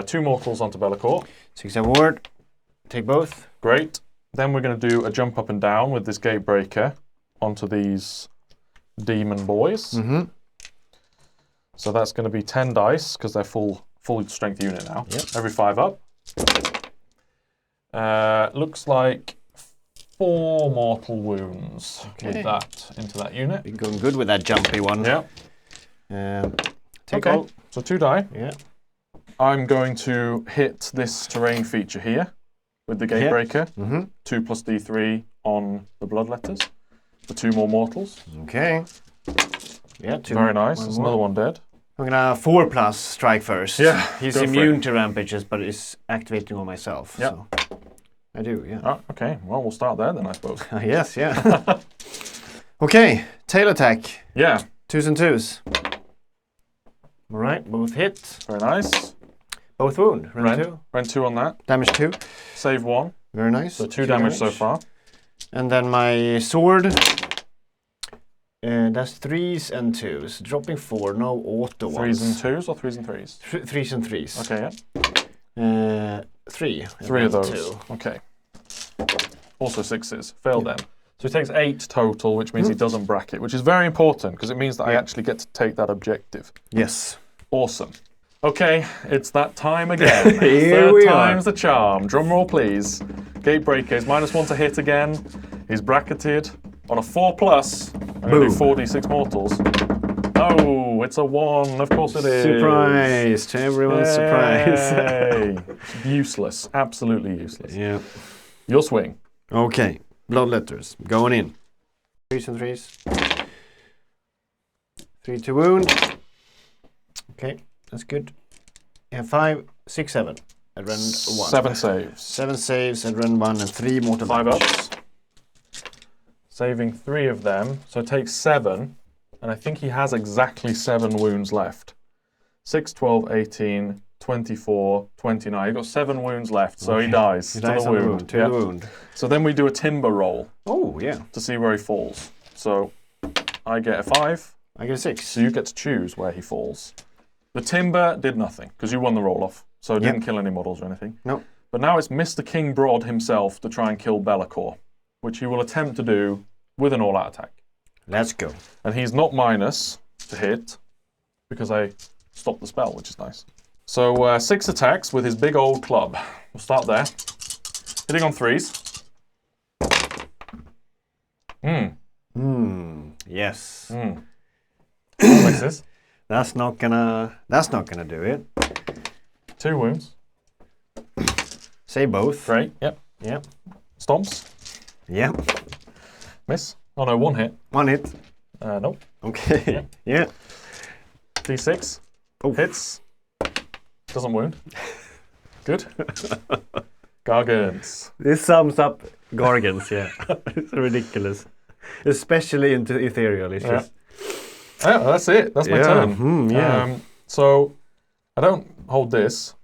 2 mortals onto Bellacore. 6 ward. Take both. Great. Then we're going to do a jump up and down with this gate breaker onto these demon boys. Mm-hmm. So that's going to be 10 dice because they're full strength unit now. Yep. Every 5 up. Looks like 4 mortal wounds with that into that unit. Been going good with that jumpy one. Yeah. Take okay. all. So 2 die. Yeah. I'm going to hit this terrain feature here with the gate breaker. 2 plus D3 on the Bloodletters. For 2 more mortals. Okay. Yeah, 2. Very nice. There's another one dead. I'm gonna 4 plus strike first. Yeah. He's immune to rampages, but it's activating on myself. Yeah. So. I do, yeah. Oh, okay. Well, we'll start there then, I suppose. Yes, yeah. Okay, tail attack. Yeah. 2s and 2s. All right, both hit. Very nice. Both wound. Rend 2. Rend 2 on that. Damage 2. Save 1. Very nice. So 2 damage so far. And then my sword. That's 3s and 2s. Dropping 4, no auto 3s ones. and 2s or 3s and 3s? 3s and 3s. Okay, yeah. 3. 3 of those. 2. Okay. Also 6s. Failed then. So he takes 8 total, which means he doesn't bracket, which is very important because it means that I actually get to take that objective. Yes. Awesome. Okay, it's that time again. Here we time's the charm. Drum roll, please. Gatebreaker is -1 to hit again. He's bracketed on a 4 plus. I'm going to do 4d6 mortals. Oh, it's a 1. Of course it is. Surprise to everyone's surprise. Useless. Absolutely useless. Yeah. Your swing. Okay. Bloodletters going in. 3s and 3s. 3 to wound. Okay, that's good. Yeah, 5, 6, 7. And rend 1. 7 saves. 7 saves and rend 1 and 3 mortal 5 damage. ups. Saving 3 of them. So it takes 7. And I think he has exactly 7 wounds left. 6, 12, 18, 24, 29. You've got 7 wounds left, so he dies. He dies on the wound. To the wound. So then we do a timber roll. Oh, yeah. To see where he falls. So I get a 5. I get a 6. So you get to choose where he falls. The timber did nothing, because you won the roll off. So it didn't kill any models or anything. No. But now it's Mr. King Brod himself to try and kill Bellacore, which he will attempt to do with an all-out attack. Let's go. And he's not minus to hit, because I stopped the spell, which is nice. So 6 attacks with his big old club. We'll start there. Hitting on 3s. Yes. Misses. That's not gonna do it. 2 wounds. Say both. Great. Yep. Yep. Stomps. Yep. Miss. Oh no, 1 hit. 1 hit. Nope. Okay. Yeah. D6. Oh. Hits. Doesn't wound. Good. Gargants. This sums up Gargants, yeah. It's ridiculous. Especially into ethereal issues. Yeah, that's it. That's my turn. So I don't hold this.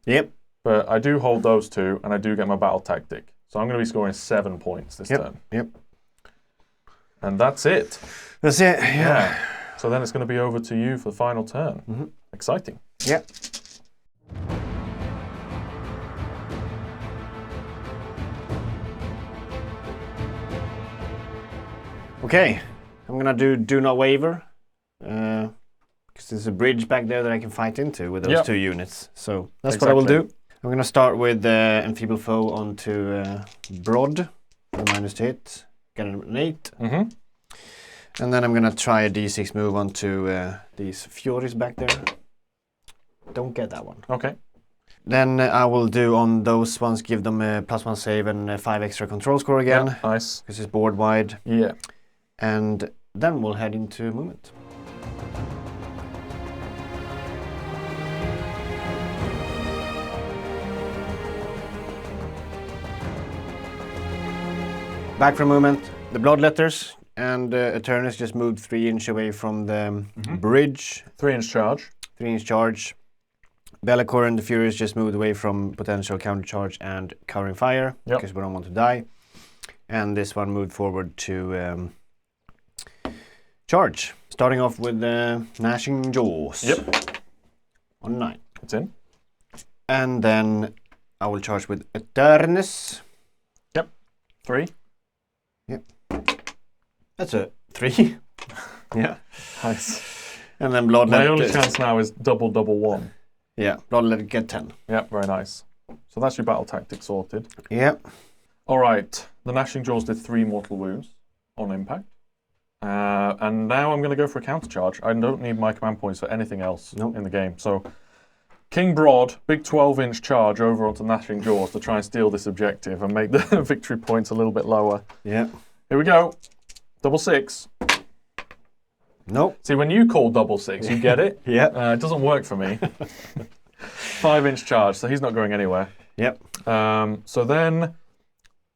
Yep. But I do hold those 2, and I do get my battle tactic. So I'm going to be scoring 7 points this turn. Yep. And that's it. That's it, yeah. So then it's going to be over to you for the final turn. Exciting. Yep. Okay, I'm gonna do not waver, because there's a bridge back there that I can fight into with those 2 units. So that's what I will do. I'm gonna start with Enfeeble Foe onto Brod, for minus to hit, get an 8. And then I'm gonna try a D6 move onto these Furies back there. Don't get that one. Okay. Then I will do on those ones, give them a +1 save and 5 extra control score again. Yeah, nice. Because it's board wide. Yeah. And then we'll head into movement. Back from movement, the Bloodletters and Eternus just moved 3 inch away from the bridge. 3 inch charge. 3 inch charge. Be'lakor and the Furious just moved away from potential counter charge and covering fire because we don't want to die. And this one moved forward to charge. Starting off with the Gnashing Jaws. Yep. On 9. It's in. And then I will charge with Eternus. Yep. 3. Yep. That's a 3. Yeah. Nice. And then Bloodletter. My only chance now is double 1. Yeah, Bloodletter get 10. Yep, very nice. So that's your battle tactic sorted. Yep. All right. The Gnashing Jaws did 3 mortal wounds on impact. And now I'm going to go for a counter charge. I don't need my command points for anything else in the game. So King Broad, big 12-inch charge over onto Gnashing Jaws to try and steal this objective and make the victory points a little bit lower. Yeah. Here we go. Double 6. Nope. See, when you call double 6, you get it. Yeah. It doesn't work for me. 5-inch charge, so he's not going anywhere. Yep. So then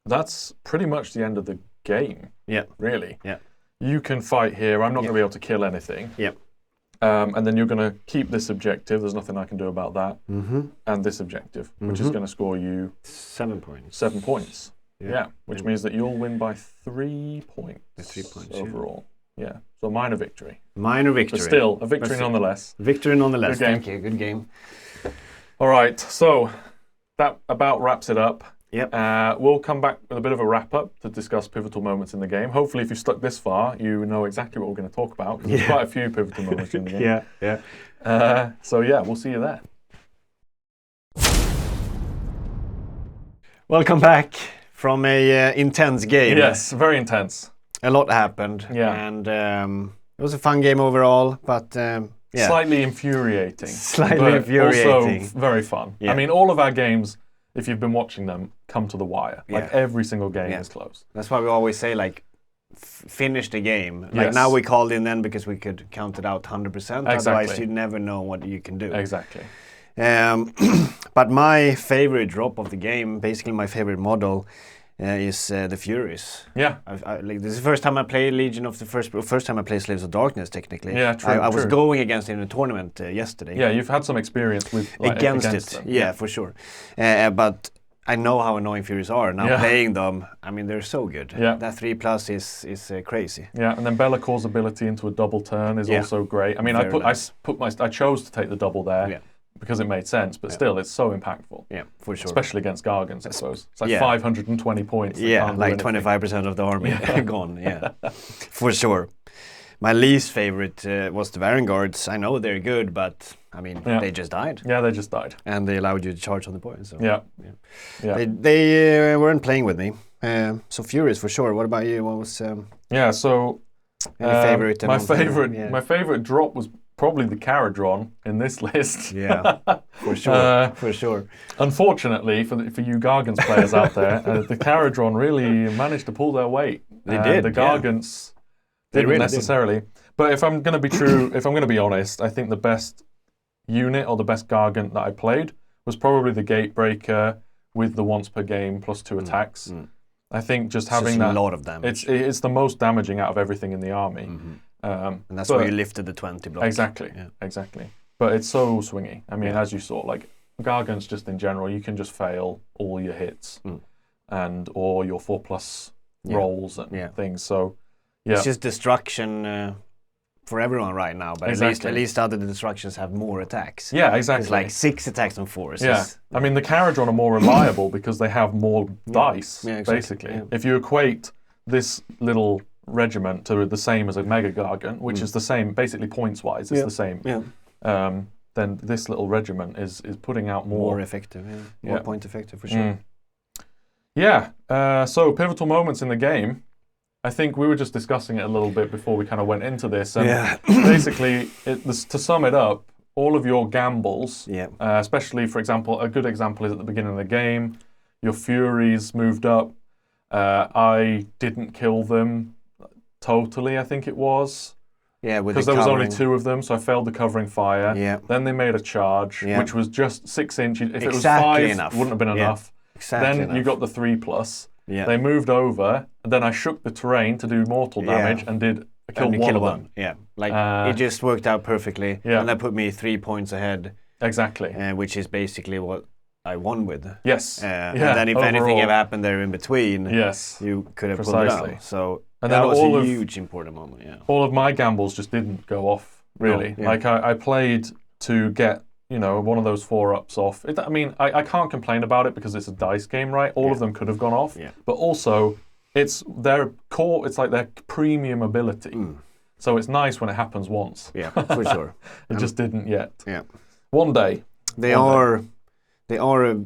that's pretty much the end of the game. Yeah. Really. Yeah. You can fight here. I'm not going to be able to kill anything. Yep. And then you're going to keep this objective. There's nothing I can do about that. Mm-hmm. And this objective, which is going to score you 7 points. 7 points. Yeah. Which means that you'll win by 3 points. 3 points overall. Yeah. So minor victory. Minor victory. But still, a victory nonetheless. Victory nonetheless. Good game. Thank you. Good game. All right. So that about wraps it up. Yep. We'll come back with a bit of a wrap-up to discuss pivotal moments in the game. Hopefully, if you stuck this far, you know exactly what we're going to talk about. There's quite a few pivotal moments in the game. Yeah. So yeah, we'll see you there. Welcome back from a intense game. Yes, very intense. A lot happened. Yeah. And it was a fun game overall, but Slightly infuriating. Slightly infuriating. Also very fun. Yeah. I mean, all of our games, if you've been watching them, come to the wire. Like every single game is close. That's why we always say, like, finish the game. Like, Yes. now we called in then because we could count it out 100%. Exactly. Otherwise, you'd never know what you can do. Exactly. But my favorite drop of the game, basically my favorite model, is the Furies. Yeah. Like, this is the first time I played Legion of the first time I played Slaves of Darkness, technically. Yeah, true. I was going against it in a tournament yesterday. Yeah, you've had some experience with against it. them. Yeah, for sure. But I know how annoying Furies are. Now playing them, I mean, they're so good. Yeah. That 3+ is crazy. Yeah, and then Be'lakor's ability into a double turn is also great. I mean, I chose to take the double there because it made sense, but still, it's so impactful. Yeah, for sure. Especially against Gargants, I suppose. It's like 520 points. Yeah, like 25% of the army gone. Yeah, for sure. My least favorite was the Varanguards. I know they're good, but I mean, they just died. Yeah, they just died. And they allowed you to charge on the point. So yeah. They weren't playing with me. So Furious for sure. What about you? What was so any favorite? My favorite drop was probably the Caradron in this list. Yeah, for sure. For sure. Unfortunately, for you Gargants players out there, the Caradron really managed to pull their weight. They did. The Gargants didn't really necessarily. But if I'm going to be if I'm going to be honest, I think the best unit or the best Gargant that I played was probably the Gatebreaker with the once per game plus 2 attacks. I think just having that, a lot of damage. It's the most damaging out of everything in the army. And that's why you lifted the 20 block. Exactly, exactly. But it's so swingy. I mean, as you saw, like Gargants just in general, you can just fail all your hits or your 4+ rolls and things. So it's just destruction for everyone right now. But at least other destructions have more attacks. Yeah, exactly. It's like 6 attacks on 4. Yeah, I mean the Caradron are more reliable because they have more dice. Yeah, exactly. Basically, if you equate this little regiment to the same as a Mega Gargant, which is the same, basically points-wise, it's the same. Yeah. Then this little regiment is putting out more effective. Yeah. More point effective for sure. Yeah. So pivotal moments in the game. I think we were just discussing it a little bit before we kind of went into this. And basically, to sum it up, all of your gambles, especially, for example, a good example is at the beginning of the game, your Furies moved up. I didn't kill them totally, I think it was. Yeah, because there was only 2 of them, so I failed the covering fire. Yeah. Then they made a charge, which was just 6 inches. If it was Exactly 5, enough. Wouldn't have been enough. Exactly then enough. you got the 3+. Yeah. They moved over, and then I shook the terrain to do mortal damage and killed one of them. Yeah, like it just worked out perfectly. Yeah. And that put me 3 points ahead. Exactly. Which is basically what I won with. Yes. And then if anything had happened there in between, you could have pulled it out. So that was a huge important moment. Yeah. All of my gambles just didn't go off, really. No, yeah. Like I played to get, one of those 4-ups off. I mean, I can't complain about it because it's a dice game, right? All of them could have gone off. Yeah. But also, it's their core, it's like their premium ability. So it's nice when it happens once. Yeah, for sure. It just didn't yet. Yeah. One day. They are a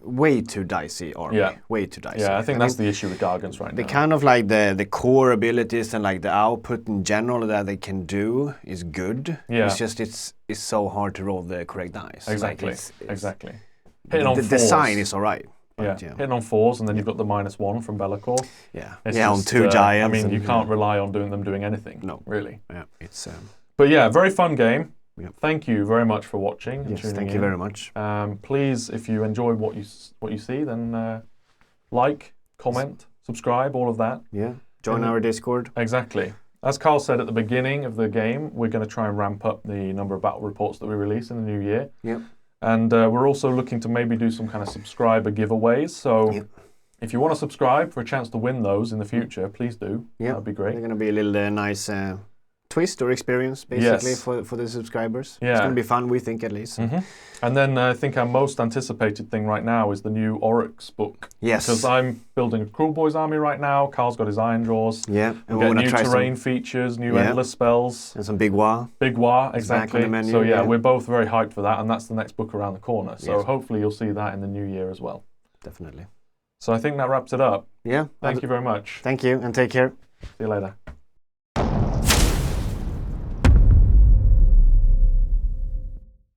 way too dicey army. Yeah. Way too dicey. Yeah, I think that's the issue with Gargants right now. The kind of like the core abilities and like the output in general that they can do is good. Yeah. It's just it's so hard to roll the correct dice. Exactly. Like Exactly. Hitting on the 4s. design is alright. Yeah. Hitting on 4s, and then you've got the -1 from Be'lakor. Yeah. It's on just, 2 giants. I mean, you can't rely on them doing anything. No. Really. Yeah. It's. But yeah, very fun game. Yeah. Thank you very much for watching and tuning in. Thank you very much. Please, if you enjoy what you see, then like, comment, subscribe, all of that. Yeah. Join our Discord. Exactly. As Karl said at the beginning of the game, we're going to try and ramp up the number of battle reports that we release in the new year. Yeah. And we're also looking to maybe do some kind of subscriber giveaways. So if you want to subscribe for a chance to win those in the future, please do. Yeah. That'd be great. They're going to be a little nice twist or experience, basically, for the subscribers. Yeah. It's going to be fun, we think, at least. And then I think our most anticipated thing right now is the new Oryx book. Yes. Because I'm building a Cruel Boys army right now. Karl's got his Iron Jaws. Yeah. And we get new terrain features, new endless spells. And some Big War. Big War, exactly. Back on the menu, so we're both very hyped for that, and that's the next book around the corner. So hopefully you'll see that in the new year as well. Definitely. So I think that wraps it up. Yeah. Thank you very much. Thank you, and take care. See you later.